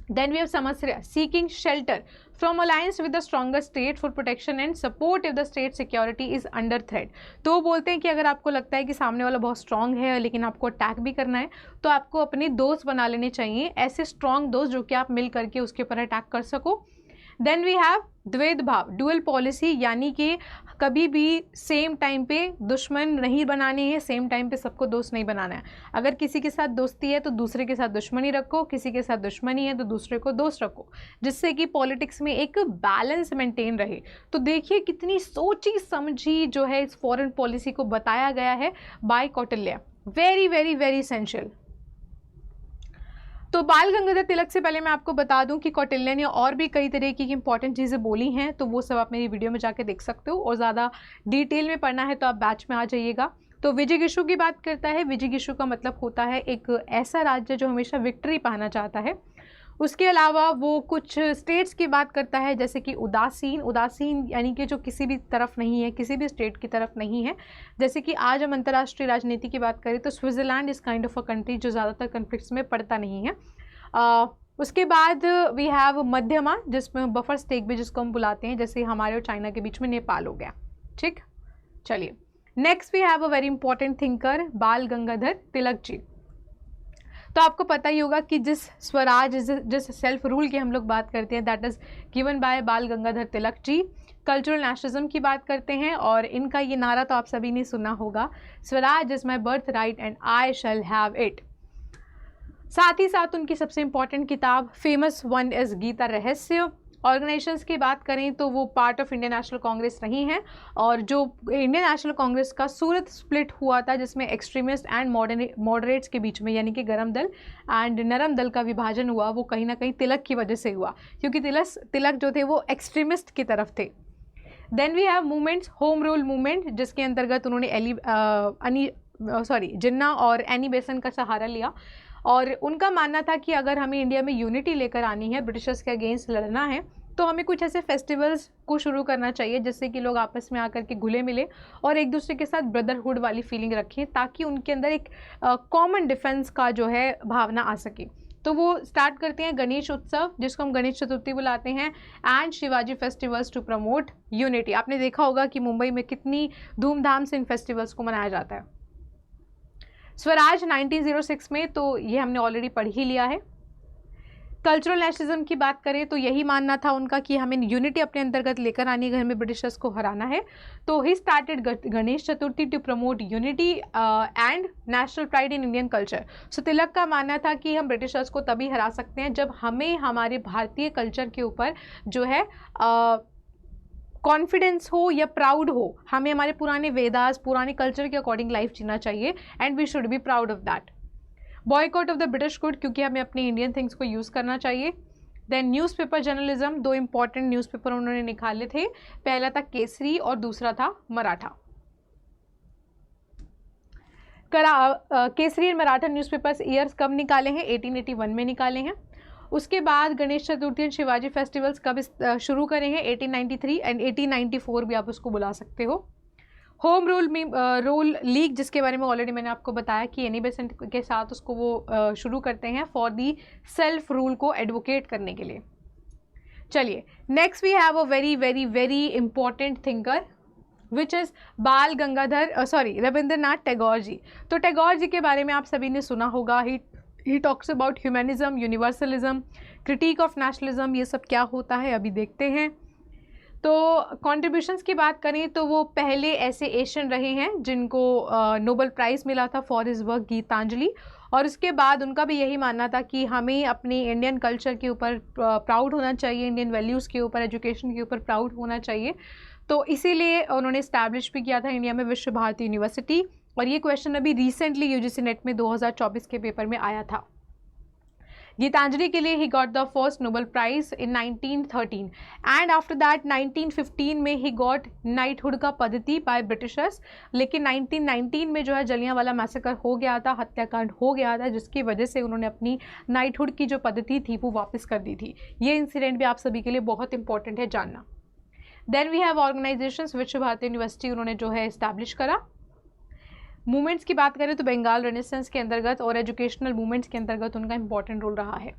Then we have Samasya, seeking shelter from alliance with the stronger state for protection and support if the state security is under threat। तो बोलते हैं कि अगर आपको लगता है कि सामने वाला बहुत स्ट्रांग है लेकिन आपको अटैक भी करना है तो आपको अपने दोस्त बना लेने चाहिए, ऐसे स्ट्रांग दोस्त जो कि आप मिल करके उसके ऊपर अटैक कर सको। देन वी हैव द्वैध भाव, डुअल पॉलिसी, यानी कि कभी भी सेम टाइम पे दुश्मन नहीं बनाने हैं, सेम टाइम पे सबको दोस्त नहीं बनाना है। अगर किसी के साथ दोस्ती है तो दूसरे के साथ दुश्मनी रखो, किसी के साथ दुश्मनी है तो दूसरे को दोस्त रखो, जिससे कि पॉलिटिक्स में एक बैलेंस मेंटेन रहे। तो देखिए कितनी सोची समझी जो है इस फॉरेन पॉलिसी को बताया गया है by Kautilya. Very very very essential. तो बाल गंगाधर तिलक से पहले मैं आपको बता दूं कि कौटिल्य ने और भी कई तरह की इंपॉर्टेंट चीज़ें बोली हैं, तो वो सब आप मेरी वीडियो में जाके देख सकते हो, और ज़्यादा डिटेल में पढ़ना है तो आप बैच में आ जाइएगा। तो विजिगिषु की बात करता है। विजिगिषु का मतलब होता है एक ऐसा राज्य जो हमेशा विक्ट्री पाना चाहता है। उसके अलावा वो कुछ स्टेट्स की बात करता है, जैसे कि उदासीन। उदासीन यानी कि जो किसी भी तरफ नहीं है, किसी भी स्टेट की तरफ नहीं है। जैसे कि आज हम अंतर्राष्ट्रीय राजनीति की बात करें तो Switzerland is kind of a country जो ज़्यादातर कन्फ्लिक्ट्स में पड़ता नहीं है। उसके बाद वी हैव मध्यमा, जिसमें बफर स्टेट भी जिसको हम बुलाते हैं, जैसे हमारे और चाइना के बीच में नेपाल हो गया। ठीक, चलिए next we have a very important thinker Bal Gangadhar Tilak ji. तो आपको पता ही होगा कि जिस स्वराज, जिस सेल्फ रूल की हम लोग बात करते हैं, दैट इज़ गिवन बाय बाल गंगाधर तिलक जी। कल्चरल नेशनलिज्म की बात करते हैं, और इनका ये नारा तो आप सभी ने सुना होगा, Swaraj is my birth right and I shall have it. साथ ही साथ उनकी सबसे इंपॉर्टेंट किताब फेमस वन इज़ गीता रहस्य। ऑर्गेनाइजेशंस की बात करें तो वो part of Indian national Congress नहीं है, और जो इंडियन नेशनल कांग्रेस का सूरत स्प्लिट हुआ था जिसमें एक्सट्रीमिस्ट एंड मॉडरेट्स के बीच में, यानी कि गरम दल एंड नरम दल का विभाजन हुआ, वो कहीं ना कहीं तिलक की वजह से हुआ, क्योंकि तिलक जो थे वो एक्सट्रीमिस्ट की तरफ थे। Then we have movements, home rule movement, जिसके अंतर्गत उन्होंने जिन्ना और एनी बेसन का सहारा लिया, और उनका मानना था कि अगर हमें इंडिया में यूनिटी लेकर आनी है, ब्रिटिशर्स के अगेंस्ट लड़ना है, तो हमें कुछ ऐसे फेस्टिवल्स को शुरू करना चाहिए जिससे कि लोग आपस में आकर के घुले मिले और एक दूसरे के साथ ब्रदरहुड वाली फीलिंग रखें, ताकि उनके अंदर एक कॉमन डिफेंस का जो है भावना आ सके। तो वो स्टार्ट करते हैं गणेश उत्सव, जिसको हम गणेश चतुर्थी बुलाते हैं, and Shivaji festivals to promote unity. आपने देखा होगा कि मुंबई में कितनी धूमधाम से इन फेस्टिवल्स को मनाया जाता है। स्वराज 1906 में, तो ये हमने ऑलरेडी पढ़ ही लिया है। कल्चरल नेशनलिज्म की बात करें तो यही मानना था उनका कि हमें यूनिटी अपने अंतर्गत लेकर आनी है, घर में ब्रिटिशर्स को हराना है। तो he started Ganesh Chaturthi to promote unity and national pride in Indian culture. So Tilak का मानना था कि हम ब्रिटिशर्स को तभी हरा सकते हैं जब हमें हमारे भारतीय कल्चर के ऊपर जो है कॉन्फिडेंस हो या प्राउड हो। हमें हमारे पुराने वेदास, पुराने कल्चर के अकॉर्डिंग लाइफ जीना चाहिए, and we should be proud of that. Boycott of the British good, क्योंकि हमें अपने इंडियन थिंग्स को यूज़ करना चाहिए। देन न्यूज़पेपर जर्नलिज्म, दो इंपॉर्टेंट न्यूज़पेपर उन्होंने निकाले थे, पहला था केसरी और दूसरा था Maratha. Kesari and Maratha newspapers years कब निकाले हैं? 1881 में निकाले हैं। उसके बाद गणेश चतुर्थी एंड शिवाजी फेस्टिवल्स कब शुरू करे हैं? 1893 एंड 1894 भी आप उसको बुला सकते हो। होम रूल लीग, जिसके बारे में ऑलरेडी मैंने आपको बताया कि एनी बेसेंट के साथ उसको वो शुरू करते हैं फॉर दी सेल्फ रूल को एडवोकेट करने के लिए। चलिए next we have a very very very important thinker which is Bal Gangadhar Rabindranath Tagore जी। तो टैगोर जी के बारे में आप सभी ने सुना होगा। He talks about humanism, universalism, critic of nationalism, ये सब क्या होता है अभी देखते हैं। तो कॉन्ट्रीब्यूशंस की बात करें तो वो पहले ऐसे एशियन रहे हैं जिनको नोबेल प्राइज़ मिला था फॉर हिज वर्क गीतांजलि, और उसके बाद उनका भी यही मानना था कि हमें अपने इंडियन कल्चर के ऊपर प्राउड होना चाहिए, इंडियन वैल्यूज़ के ऊपर, एजुकेशन के ऊपर प्राउड होना चाहिए। तो इसीलिए उन्होंने इस्टेब्लिश भी किया था इंडिया में विश्व भारती यूनिवर्सिटी, और ये क्वेश्चन अभी रिसेंटली यूजीसी नेट में 2024 के पेपर में आया था। गीतांजलि के लिए he got the first Nobel prize in 1913 and after that 1915 में ही गॉट नाइटहुड का पद्धति बाय ब्रिटिशर्स। लेकिन 1919 में जो है जलियांवाला मैसेकर हो गया था, हत्याकांड हो गया था, जिसकी वजह से उन्होंने अपनी नाइटहुड की जो पद्धति थी वो वापस कर दी थी। ये इंसिडेंट भी आप सभी के लिए बहुत इंपॉर्टेंट है जानना। देन वी हैव ऑर्गेनाइजेशंस, विश्व भारती यूनिवर्सिटी उन्होंने जो है इस्टेब्लिश करा। मूवमेंट्स की बात करें तो बंगाल रेनेसेंस के अंतर्गत और एजुकेशनल मूवमेंट्स के अंतर्गत उनका इंपॉर्टेंट रोल रहा है।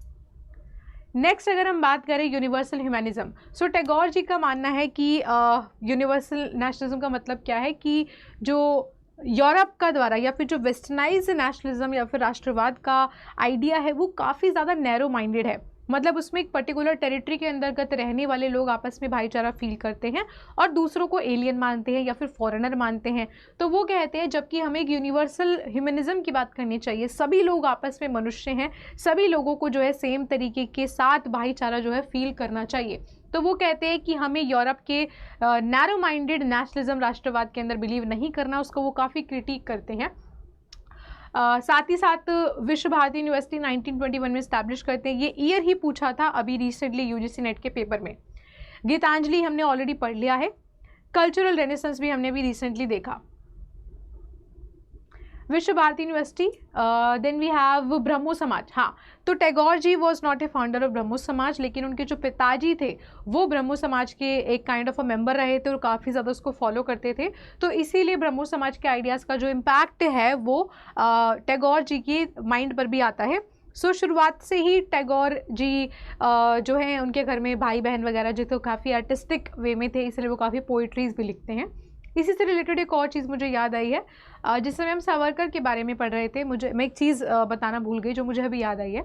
नेक्स्ट अगर हम बात करें यूनिवर्सल ह्यूमनिज्म, सो टैगोर जी का मानना है कि यूनिवर्सल नेशनलिज्म का मतलब क्या है कि जो यूरोप का द्वारा या फिर जो वेस्टर्नाइज नेशनलिज्म या फिर राष्ट्रवाद का आइडिया है वो काफ़ी ज़्यादा नैरो माइंडेड है। मतलब उसमें एक पर्टिकुलर टेरिटरी के अंतर्गत रहने वाले लोग आपस में भाईचारा फील करते हैं और दूसरों को एलियन मानते हैं या फिर फॉरेनर मानते हैं। तो वो कहते हैं जबकि हमें एक यूनिवर्सल ह्यूमनिज्म की बात करनी चाहिए, सभी लोग आपस में मनुष्य हैं, सभी लोगों को जो है सेम तरीके के साथ भाईचारा जो है फील करना चाहिए। तो वो कहते हैं कि हमें यूरोप के नैरो माइंडेड नेशनलिज्म, राष्ट्रवाद के अंदर बिलीव नहीं करना, उसको वो काफ़ी क्रिटिक करते हैं। साथ ही साथ विश्व भारती यूनिवर्सिटी 1921 में इस्टेब्लिश करते हैं। ये ईयर ही पूछा था अभी रिसेंटली यूजीसी नेट के पेपर में। गीतांजलि हमने ऑलरेडी पढ़ लिया है। कल्चरल रेनेसेंस भी हमने भी रिसेंटली देखा। Vishwa Bharati university, then we have Brahmo Samaj. हाँ, तो Tagore ji was not a founder of Brahmo Samaj, लेकिन उनके जो पिताजी थे वो ब्रह्मो समाज के एक काइंड ऑफ अ मेंबर रहे थे और काफ़ी ज़्यादा उसको फॉलो करते थे। तो इसीलिए ब्रह्मो समाज के आइडियाज़ का जो इम्पैक्ट है वो टैगोर जी की माइंड पर भी आता है। सो शुरुआत से ही टैगोर जी जो हैं उनके घर में भाई बहन वगैरह जो तो काफ़ी आर्टिस्टिक वे में थे, इसलिए वो काफ़ी पोइट्रीज़ भी लिखते हैं। इसी से रिलेटेड एक और चीज़ मुझे याद आई है, जिस समय हम सावरकर के बारे में पढ़ रहे थे, मैं एक चीज़ बताना भूल गई जो मुझे अभी याद आई है।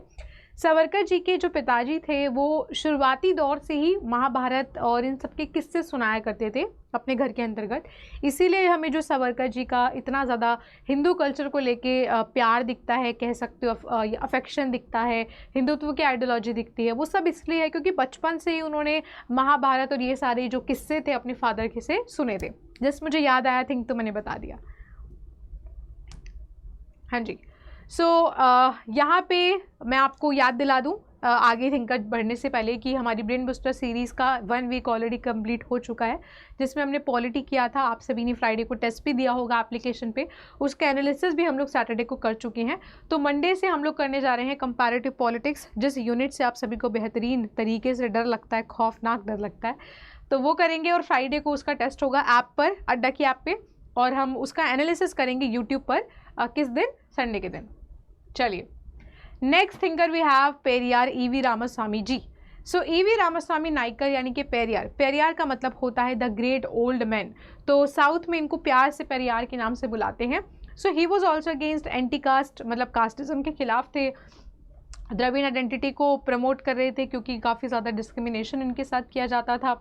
सावरकर जी के जो पिताजी थे वो शुरुआती दौर से ही महाभारत और इन सब के किस्से सुनाया करते थे अपने घर के अंतर्गत। इसीलिए हमें जो सावरकर जी का इतना ज़्यादा हिंदू कल्चर को लेके प्यार दिखता है, कह सकते हो अफेक्शन दिखता है, हिंदुत्व की आइडियोलॉजी दिखती है, वो सब इसलिए है क्योंकि बचपन से ही उन्होंने महाभारत और ये सारे जो किस्से थे अपने फादर के से सुने थे। जस्ट मुझे याद आया थिंक तो मैंने बता दिया। हाँ जी। सो यहाँ पे मैं आपको याद दिला दूँ आगे थिंकर बढ़ने से पहले कि हमारी ब्रेन बूस्टर सीरीज़ का 1 वीक ऑलरेडी कंप्लीट हो चुका है, जिसमें हमने पॉलिटी किया था। आप सभी ने फ्राइडे को टेस्ट भी दिया होगा एप्लीकेशन पे, उसका एनालिसिस भी हम लोग सैटरडे को कर चुके हैं। तो मंडे से हम लोग करने जा रहे हैं कंपैरेटिव पॉलिटिक्स, जिस यूनिट से आप सभी को बेहतरीन तरीके से डर लगता है, खौफनाक डर लगता है, तो वो करेंगे। और फ्राइडे को उसका टेस्ट होगा ऐप पर, अड्डा की ऐप पे, और हम उसका एनालिसिस करेंगे यूट्यूब पर। किस दिन? संडे के दिन। चलिए, next thinker we have Periyar EV Ramaswamy ji. So EV Ramaswamy Naicker यानी कि पेरियार, पेरियार का मतलब होता है द ग्रेट ओल्ड मैन, तो साउथ में इनको प्यार से पेरियार के नाम से बुलाते हैं। So he was also against anti caste, मतलब कास्टिज्म के खिलाफ थे, द्रविड़ आइडेंटिटी को प्रमोट कर रहे थे क्योंकि काफ़ी ज़्यादा डिस्क्रिमिनेशन इनके साथ किया जाता था।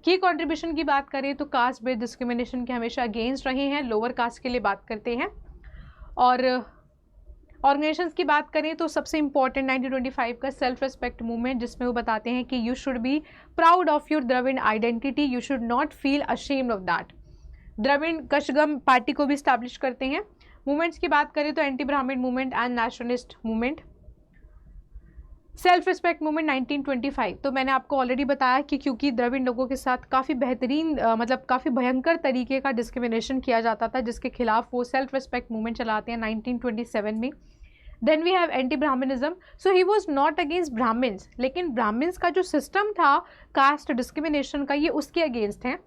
की कंट्रीब्यूशन की बात करें तो कास्ट बेस्ड डिस्क्रिमिनेशन के हमेशा अगेंस्ट रहे हैं, लोअर कास्ट के लिए बात करते हैं। और ऑर्गेनाइजेशंस की बात करें तो सबसे इंपॉर्टेंट 1925 का सेल्फ रिस्पेक्ट मूवमेंट, जिसमें वो बताते हैं कि you should be proud of your Dravida identity, you should not feel ashamed of that. Dravida Kazhagam party को भी स्टैब्लिश करते हैं। मूवमेंट्स की बात करें तो एंटी ब्राह्मण movement and nationalist movement. Self respect movement 1925, तो मैंने आपको ऑलरेडी बताया कि क्योंकि द्रविड़ लोगों के साथ काफ़ी बेहतरीन मतलब काफ़ी भयंकर तरीके का डिस्क्रिमिनेशन किया जाता था, जिसके खिलाफ वो सेल्फ रिस्पेक्ट मूवमेंट चलाते हैं 1927 में। Then we have anti Brahminism. So he was not against Brahmins, लेकिन ब्राह्मण्स का जो सिस्टम था कास्ट डिस्क्रिमिनेशन का, ये उसके अगेंस्ट हैं।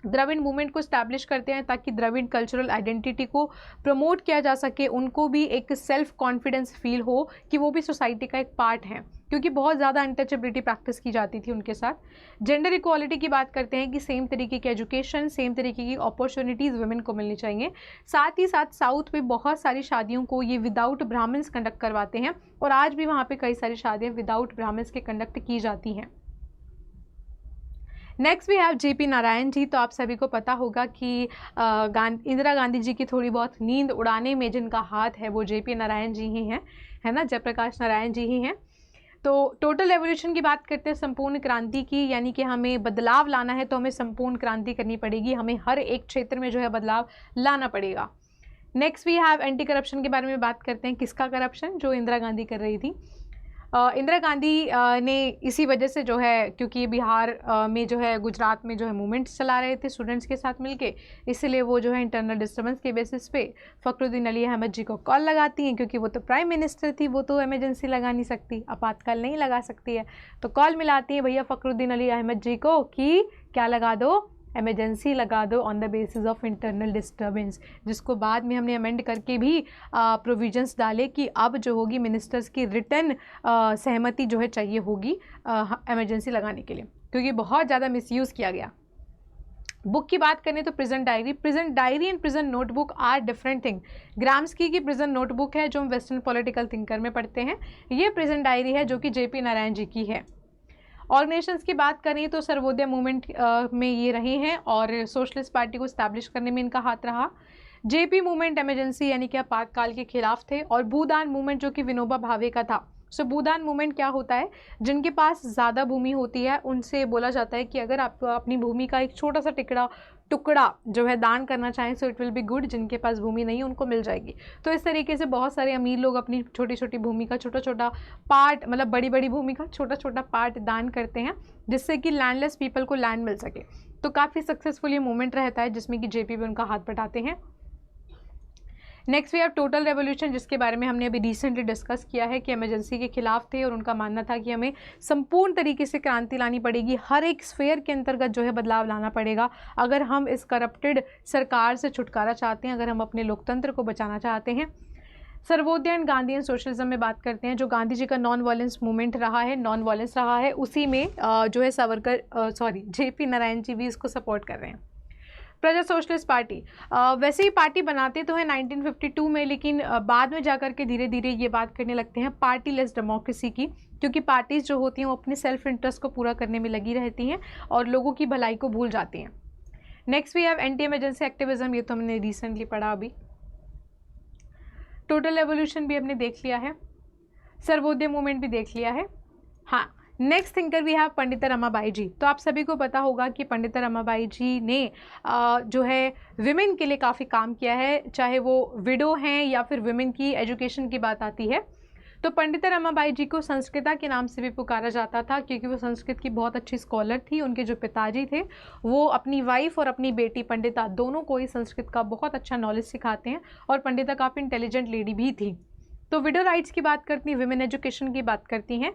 द्रविड़ मूवमेंट को स्टैब्लिश करते हैं ताकि द्रविड़ कल्चरल आइडेंटिटी को प्रमोट किया जा सके, उनको भी एक सेल्फ कॉन्फिडेंस फील हो कि वो भी सोसाइटी का एक पार्ट है, क्योंकि बहुत ज़्यादा अनटचेबिलिटी प्रैक्टिस की जाती थी उनके साथ। जेंडर इक्वालिटी की बात करते हैं कि सेम तरीके की एजुकेशन, सेम तरीके की अपॉर्चुनिटीज़ वुमेन को मिलनी चाहिए। साथ ही साथ साउथ में बहुत सारी शादियों को ये विदाउट ब्राह्मण्स कंडक्ट करवाते हैं, और आज भी वहाँ पर कई सारी शादियाँ विदाउट ब्राह्मण्स के कंडक्ट की जाती हैं। Next we have JP Narayan ji. तो आप सभी को पता होगा कि इंदिरा गांधी जी की थोड़ी बहुत नींद उड़ाने में जिनका हाथ है वो जेपी नारायण जी ही हैं, है ना, जयप्रकाश नारायण जी ही हैं। तो टोटल एवोल्यूशन की बात करते हैं, संपूर्ण क्रांति की, यानी कि हमें बदलाव लाना है तो हमें संपूर्ण क्रांति करनी पड़ेगी, हमें हर एक क्षेत्र में जो है बदलाव लाना पड़ेगा। Next we have anti corruption के बारे में बात करते हैं। किसका करप्शन? जो इंदिरा गांधी कर रही थी। इंदिरा गांधी ने इसी वजह से जो है, क्योंकि बिहार में जो है, गुजरात में जो है मूवमेंट्स चला रहे थे स्टूडेंट्स के साथ मिलके, इसलिए वो जो है इंटरनल डिस्टर्बेंस के बेसिस पे फखरुद्दीन अली अहमद जी को कॉल लगाती हैं, क्योंकि वो तो प्राइम मिनिस्टर थी, वो तो इमरजेंसी लगा नहीं सकती, आपातकाल नहीं लगा सकती है, तो कॉल मिलाती हैं भैया फखरुद्दीन अली अहमद जी को कि क्या लगा दो, एमरजेंसी लगा दो on the basis of internal disturbance, जिसको बाद में हमने अमेंड करके भी प्रोविजंस डाले कि अब जो होगी मिनिस्टर्स की रिटर्न सहमति जो है चाहिए होगी एमरजेंसी लगाने के लिए, क्योंकि बहुत ज़्यादा मिसयूज़ किया गया। बुक की बात करें तो present diary and present notebook are different thing. Gramsci की प्रेजेंट नोटबुक है जो हम वेस्टर्न पॉलिटिकल थिंकर में पढ़ते हैं, ये प्रेजेंट डायरी है जो कि जेपी नारायण जी की है। ऑर्गेनाइजेशंस की बात करें तो सर्वोदय मूवमेंट में ये रहे हैं और सोशलिस्ट पार्टी को स्टैब्लिश करने में इनका हाथ रहा। जेपी मूवमेंट इमरजेंसी यानी कि आपातकाल के खिलाफ थे, और भूदान मूवमेंट जो कि विनोबा भावे का था। सो भूदान मूवमेंट क्या होता है, जिनके पास ज़्यादा भूमि होती है उनसे बोला जाता है कि अगर आप अपनी भूमि का एक छोटा सा टुकड़ा जो है दान करना चाहें so it will be good, जिनके पास भूमि नहीं उनको मिल जाएगी। तो इस तरीके से बहुत सारे अमीर लोग अपनी छोटी छोटी भूमि का छोटा छोटा पार्ट, मतलब बड़ी बड़ी भूमि का छोटा छोटा पार्ट दान करते हैं, जिससे कि लैंडलेस पीपल को लैंड मिल सके। तो काफ़ी सक्सेसफुल ये मूवमेंट रहता है जिसमें कि जेपी भी उनका हाथ बटाते हैं। Next we have total revolution, जिसके बारे में हमने अभी रिसेंटली डिस्कस किया है कि इमरजेंसी के खिलाफ थे और उनका मानना था कि हमें संपूर्ण तरीके से क्रांति लानी पड़ेगी, हर एक स्फेयर के अंतर्गत जो है बदलाव लाना पड़ेगा अगर हम इस करप्टेड सरकार से छुटकारा चाहते हैं, अगर हम अपने लोकतंत्र को बचाना चाहते हैं। Sarvodaya and Gandhi and socialism में बात करते हैं, जो गांधी जी का नॉन वायलेंस मूवमेंट रहा है, नॉन वायलेंस रहा है, उसी में जो है जेपी नारायण जी भी इसको सपोर्ट कर रहे हैं। प्रजा सोशलिस्ट पार्टी वैसे ही पार्टी बनाते तो हैं 1952 में, लेकिन बाद में जाकर के धीरे धीरे ये बात करने लगते हैं पार्टी लेस डेमोक्रेसी की, क्योंकि पार्टीज जो होती हैं वो अपने सेल्फ इंटरेस्ट को पूरा करने में लगी रहती हैं और लोगों की भलाई को भूल जाती हैं। Next we have anti emergency activism, ये तो हमने रिसेंटली पढ़ा अभी। टोटल रेवोल्यूशन भी हमने देख लिया है, सर्वोदय मूवमेंट भी देख लिया है। हाँ, next thinker we have Pandita Ramabai जी। तो आप सभी को पता होगा कि पंडिता रमाबाई जी ने जो है विमेन के लिए काफ़ी काम किया है, चाहे वो विडो हैं या फिर विमेन की एजुकेशन की बात आती है। तो पंडिता रमाबाई जी को संस्कृता के नाम से भी पुकारा जाता था, क्योंकि वो संस्कृत की बहुत अच्छी स्कॉलर थी। उनके जो पिताजी थे वो अपनी वाइफ और अपनी बेटी पंडिता दोनों को ही संस्कृत का बहुत अच्छा नॉलेज सिखाते हैं, और पंडिता काफ़ी इंटेलिजेंट लेडी भी थी। तो विडो राइट्स की बात करती हैं, विमेन एजुकेशन की बात करती हैं,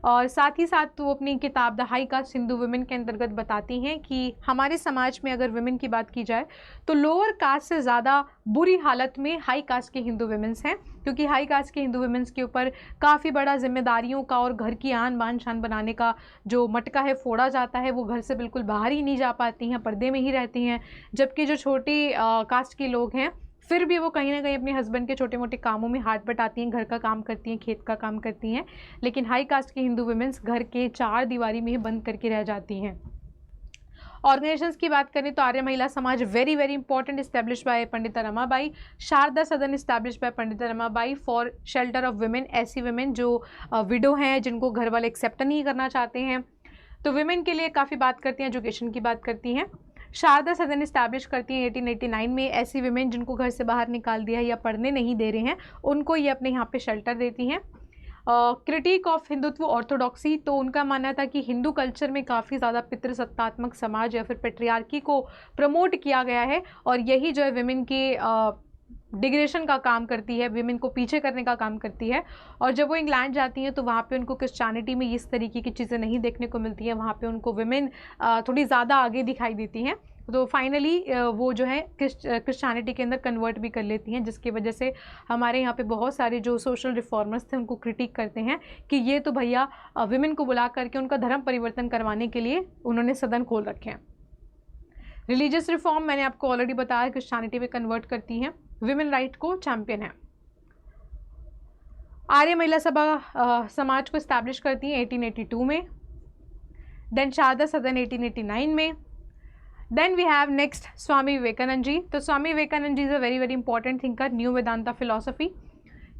और साथ ही साथ वो अपनी किताब the high cast Hindu women के अंतर्गत बताती हैं कि हमारे समाज में अगर वुमेन की बात की जाए तो लोअर कास्ट से ज़्यादा बुरी हालत में हाई कास्ट के हिंदू वुमेन्स हैं, क्योंकि हाई कास्ट के हिंदू वुमेन्स के ऊपर काफ़ी बड़ा जिम्मेदारियों का और घर की आन बान शान बनाने का जो मटका है फोड़ा जाता है। वो घर से बिल्कुल बाहर ही नहीं जा पाती हैं, पर्दे में ही रहती हैं, जबकि जो छोटी कास्ट के लोग हैं फिर भी वो कहीं ना कहीं अपने हस्बैंड के छोटे मोटे कामों में हाथ बटाती हैं, घर का काम करती हैं, खेत का काम करती हैं। लेकिन हाई कास्ट की हिंदू वुमेन्स घर के चार दीवारी में ही बंद करके रह जाती हैं। ऑर्गेनाइजेशंस की बात करें तो आर्य महिला समाज very very important, establish by Pandita Ramabai. Sharda सदन establish by Pandita Ramabai for shelter of women, ऐसी वुमेन जो विडो हैं, जिनको घर वाले एक्सेप्ट नहीं करना चाहते हैं। तो वुमेन के लिए काफ़ी बात करती हैं, एजुकेशन की बात करती हैं। शारदा सदन इस्टेब्लिश करती हैं 1889 में, ऐसी विमेन जिनको घर से बाहर निकाल दिया या पढ़ने नहीं दे रहे हैं उनको ये अपने यहाँ पे शेल्टर देती हैं। क्रिटिक ऑफ हिंदुत्व ऑर्थोडॉक्सी, तो उनका मानना था कि हिंदू कल्चर में काफ़ी ज़्यादा पितृसत्तात्मक समाज या फिर पेट्रियार्की को प्रमोट किया गया है, और यही जो है विमेन के डिग्रेशन का काम करती है, विमेन को पीछे करने का काम करती है। और जब वो इंग्लैंड जाती हैं तो वहाँ पे उनको क्रिश्चियनिटी में इस तरीके की चीज़ें नहीं देखने को मिलती हैं, वहाँ पे उनको विमेन थोड़ी ज़्यादा आगे दिखाई देती हैं। तो फाइनली वो जो है क्रिश्चियनिटी के अंदर कन्वर्ट भी कर लेती हैं, जिसकी वजह से हमारे यहाँ पे बहुत सारे जो सोशल रिफॉर्मर्स थे उनको क्रिटिक करते हैं कि ये तो भैया विमेन को बुला करके उनका धर्म परिवर्तन करवाने के लिए उन्होंने सदन खोल रखे हैं। रिलीजियस रिफॉर्म मैंने आपको ऑलरेडी बताया, क्रिश्चियनिटी में कन्वर्ट करती हैं, विमेन राइट को चैम्पियन है। आर्य महिला सभा समाज को इस्टेब्लिश करती हैं 1882 में। देन शारदा सदन 1889 में। Then we have next Swami Vivekananda ji. तो Swami Vivekananda ji is a very very important thinker, new Vedanta philosophy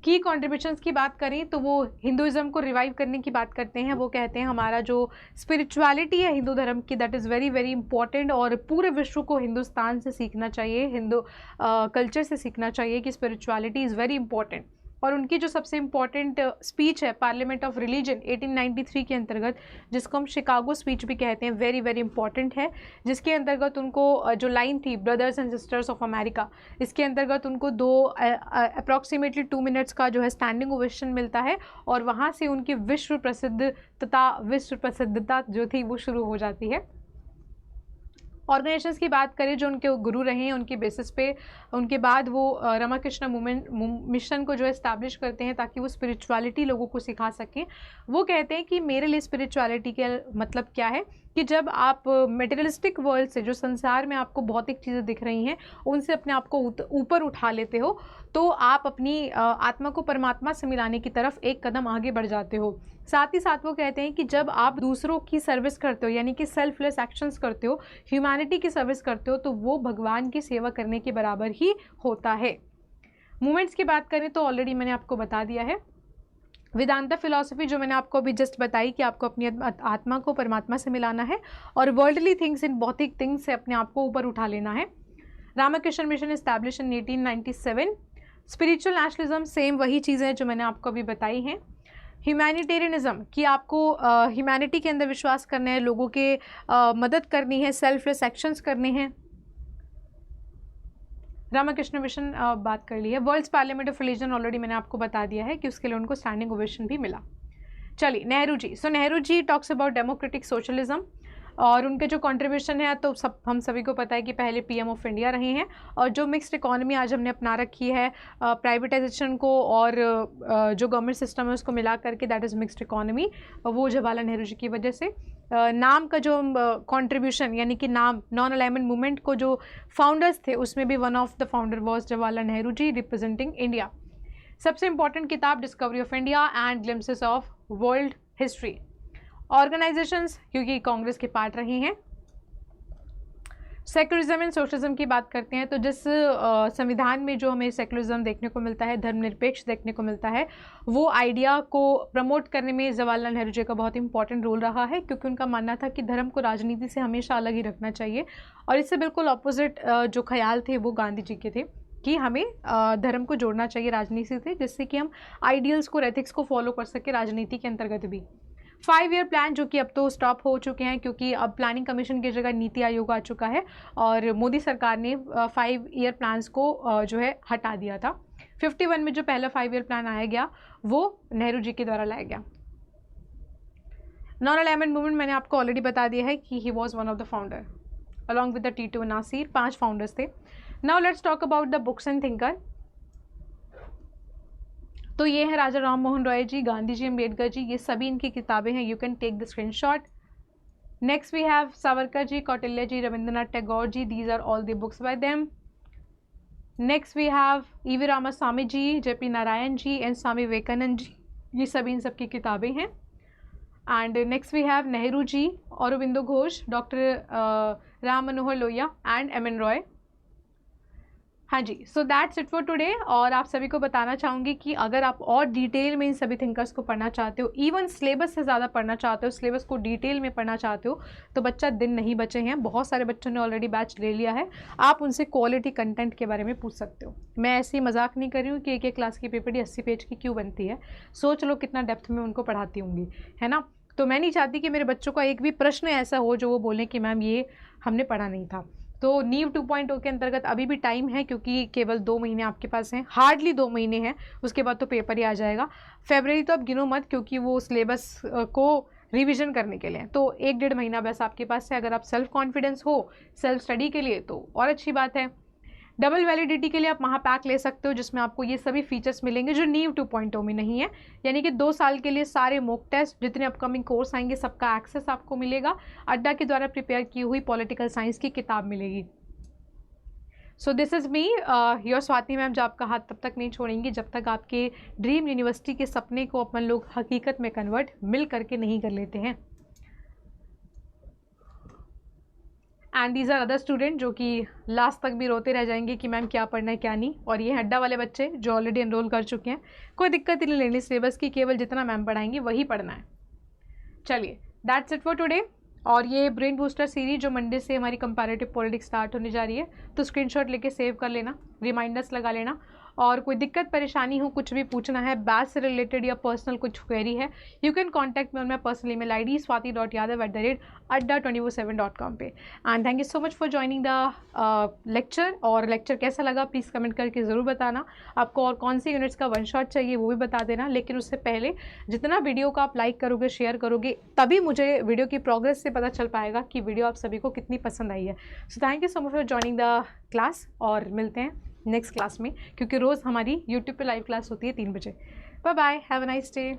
की कॉन्ट्रीब्यूशंस की बात करें तो वो हिंदुज़म को रिवाइव करने की बात करते हैं। वो कहते हैं हमारा जो स्पिरिचुअलिटी है हिंदू धर्म की, that is very very important, और पूरे विश्व को हिंदुस्तान से सीखना चाहिए, हिंदू कल्चर से सीखना चाहिए कि स्पिरिचुअलिटी इज़ वेरी इंपॉर्टेंट। और उनकी जो सबसे इम्पॉर्टेंट स्पीच है पार्लियामेंट ऑफ रिलीजन 1893 के अंतर्गत, जिसको हम शिकागो स्पीच भी कहते हैं, वेरी वेरी इंपॉर्टेंट है, जिसके अंतर्गत उनको जो लाइन थी brothers and sisters of America, इसके अंतर्गत उनको अप्रॉक्सीमेटली 2 मिनट्स का जो है स्टैंडिंग ओवेशन मिलता है, और वहाँ से उनकी विश्व प्रसिद्धता जो थी वो शुरू हो जाती है। ऑर्गेनाइजेशंस की बात करें जो उनके गुरु रहे हैं, उनके बेसिस पे उनके बाद वो रामाकृष्ण मिशन को जो इस्टेब्लिश करते हैं ताकि वो स्पिरिचुअलिटी लोगों को सिखा सकें। वो कहते हैं कि मेरे लिए स्पिरिचुअलिटी का मतलब क्या है कि जब आप मटेरियलिस्टिक वर्ल्ड से, जो संसार में आपको भौतिक चीज़ें दिख रही हैं, उनसे अपने आप को ऊपर उठा लेते हो, तो आप अपनी आत्मा को परमात्मा से मिलाने की तरफ एक कदम आगे बढ़ जाते हो। साथ ही साथ वो कहते हैं कि जब आप दूसरों की सर्विस करते हो, यानी कि सेल्फलेस एक्शंस करते हो, ह्यूमैनिटी की सर्विस करते हो, तो वो भगवान की सेवा करने के बराबर ही होता है। मूवमेंट्स की बात करें तो ऑलरेडी मैंने आपको बता दिया है। वेदांता फिलॉसफी जो मैंने आपको अभी जस्ट बताई कि आपको अपनी आत्मा को परमात्मा से मिलाना है और वर्ल्डली थिंग्स, इन भौतिक थिंग्स से अपने आप को ऊपर उठा लेना है। Ramakrishna mission establish in 1897। Spiritual nationalism, same वही चीज़ें जो मैंने आपको अभी बताई हैं। ह्यूमैनिटेरियनिज्म कि आपको ह्यूमैनिटी के अंदर विश्वास करना है, लोगों के मदद करनी है, सेल्फलेस एक्शंस करने हैं। रामकृष्ण मिशन बात कर ली है। World's parliament of religion already मैंने आपको बता दिया है कि उसके लिए उनको स्टैंडिंग ओवेशन भी मिला। चलिए, नेहरू जी। सो Nehru ji talks about democratic socialism और उनके जो कंट्रीब्यूशन है, तो हम सभी को पता है कि पहले पीएम ऑफ इंडिया रहे हैं। और जो मिक्स्ड इकोनॉमी आज हमने अपना रखी है, प्राइवेटाइजेशन को और जो गवर्नमेंट सिस्टम है उसको मिला करके, दैट इज़ मिक्स्ड इकोनॉमी, वो जवाहरलाल नेहरू जी की वजह से। नाम का जो कंट्रीब्यूशन, यानी कि नाम, नॉन अलाइनमेंट मूवमेंट को जो फाउंडर्स थे उसमें भी one of the founder was Jawaharlal Nehru ji, representing India. सबसे इंपॉर्टेंट किताब discovery of India and glimpses of world history. Organisations, क्योंकि कांग्रेस के पार्ट रही हैं। सेक्युलरिज्म एंड सोशलिज्म की बात करते हैं तो जिस संविधान में जो हमें सेक्युलरिज्म देखने को मिलता है, धर्मनिरपेक्ष देखने को मिलता है, वो आइडिया को प्रमोट करने में जवाहरलाल नेहरू जी का बहुत इंपॉर्टेंट रोल रहा है, क्योंकि उनका मानना था कि धर्म को राजनीति से हमेशा अलग ही रखना चाहिए। और इससे बिल्कुल अपोजिट जो ख्याल थे वो गांधी जी के थे कि हमें धर्म को जोड़ना चाहिए राजनीति से, जिससे कि हम आइडियल्स को, एथिक्स को फॉलो कर सके राजनीति के अंतर्गत भी। 5 ईयर प्लान जो कि अब तो स्टॉप हो चुके हैं, क्योंकि अब प्लानिंग कमीशन की जगह नीति आयोग आ चुका है और मोदी सरकार ने 5 ईयर प्लान्स को जो है हटा दिया था। 51 में जो पहला 5 ईयर प्लान आया गया वो नेहरू जी के द्वारा लाया गया। नॉन अलाइनमेंट मूवमेंट मैंने आपको ऑलरेडी बता दिया है कि he was one of the founder along with the टीटू नासिर। 5 फाउंडर्स थे। Now let's talk about the books and thinker. तो ये है राजा राम मोहन रॉय जी, गांधी जी, अम्बेडकर जी, ये सभी इनकी किताबें हैं। You can take the screenshot. Next we have Savarkar ji, Kautilya ji, Rabindranath Tagore ji, these are all the books by them. Next we have EV Ramaswamy ji, JP Narayan ji and Swami Vivekananda ji, ये सभी इन सब की किताबें हैं। And next we have Nehru ji, Aurobindo Ghosh, doctor Ram Manohar Lohia and M N Roy. हाँ जी, so that's it for today. और आप सभी को बताना चाहूँगी कि अगर आप और डिटेल में इन सभी थिंकर्स को पढ़ना चाहते हो, इवन सिलेबस से ज़्यादा पढ़ना चाहते हो, सिलेबस को डिटेल में पढ़ना चाहते हो, तो बच्चा दिन नहीं बचे हैं। बहुत सारे बच्चों ने ऑलरेडी बैच ले लिया है। आप उनसे क्वालिटी कंटेंट के बारे में पूछ सकते हो। मैं ऐसे ही मजाक नहीं कर रही हूँ कि एक क्लास की पेपर 80 पेज की क्यों बनती है। सोच लो कितना डेप्थ में उनको पढ़ाती होंगी, है ना। तो मैं नहीं चाहती कि मेरे बच्चों का एक भी प्रश्न ऐसा हो जो वो बोलें कि मैम ये हमने पढ़ा नहीं था। तो नीव 2.0 के अंतर्गत अभी भी टाइम है, क्योंकि केवल 2 महीने आपके पास हैं, हार्डली 2 महीने हैं, उसके बाद तो पेपर ही आ जाएगा। फरवरी तो अब गिनो मत, क्योंकि वो सिलेबस को रिवीजन करने के लिए तो 1-1.5 महीना बस आपके पास है। अगर आप सेल्फ कॉन्फिडेंस हो सेल्फ स्टडी के लिए तो और अच्छी बात है। डबल वैलिडिटी के लिए आप महापैक ले सकते हो, जिसमें आपको ये सभी फीचर्स मिलेंगे जो नीव 2.0 में नहीं है। यानी कि 2 साल के लिए सारे मॉक टेस्ट, जितने अपकमिंग कोर्स आएंगे, सबका एक्सेस आपको मिलेगा। अड्डा के द्वारा प्रिपेयर की हुई पॉलिटिकल साइंस की किताब मिलेगी। सो this is me your Swati ma'am, जो आपका हाथ तब तक नहीं छोड़ेंगी जब तक आपके ड्रीम यूनिवर्सिटी के सपने को अपन लोग हकीकत में कन्वर्ट मिल करके नहीं कर लेते हैं। And these are other student जो कि लास्ट तक भी रोते रह जाएंगे कि मैम क्या पढ़ना है क्या नहीं। और ये अड्डा वाले बच्चे जो ऑलरेडी एनरोल कर चुके हैं, कोई दिक्कत ही नहीं लेनी सिलेबस की, केवल जितना मैम पढ़ाएंगे वही पढ़ना है। चलिए, दैट्स इट फॉर टुडे। और ये ब्रेन बूस्टर सीरीज जो मंडे से हमारी कंपैरेटिव पॉलिटिक्स स्टार्ट होने जा रही है, तो स्क्रीनशॉट लेके सेव कर लेना, रिमाइंडर्स लगा लेना। और कोई दिक्कत परेशानी हो, कुछ भी पूछना है, बैच से रिलेटेड या पर्सनल कुछ क्वेरी है, you can contact me on my personal email ID swati.yadav@adda247.com पे। And thank you so much for joining the lecture. और लेक्चर कैसा लगा प्लीज़ कमेंट करके ज़रूर बताना। आपको और कौन सी यूनिट्स का वन शॉट चाहिए वो भी बता देना। लेकिन उससे पहले जितना वीडियो को आप लाइक करोगे, शेयर करोगे, तभी मुझे वीडियो की प्रोग्रेस से पता चल पाएगा कि वीडियो आप सभी को कितनी पसंद आई है। So thank you so much for joining the class, और मिलते हैं नेक्स्ट क्लास में, क्योंकि रोज़ हमारी यूट्यूब पे लाइव क्लास होती है 3 बजे। Bye bye, have a nice day.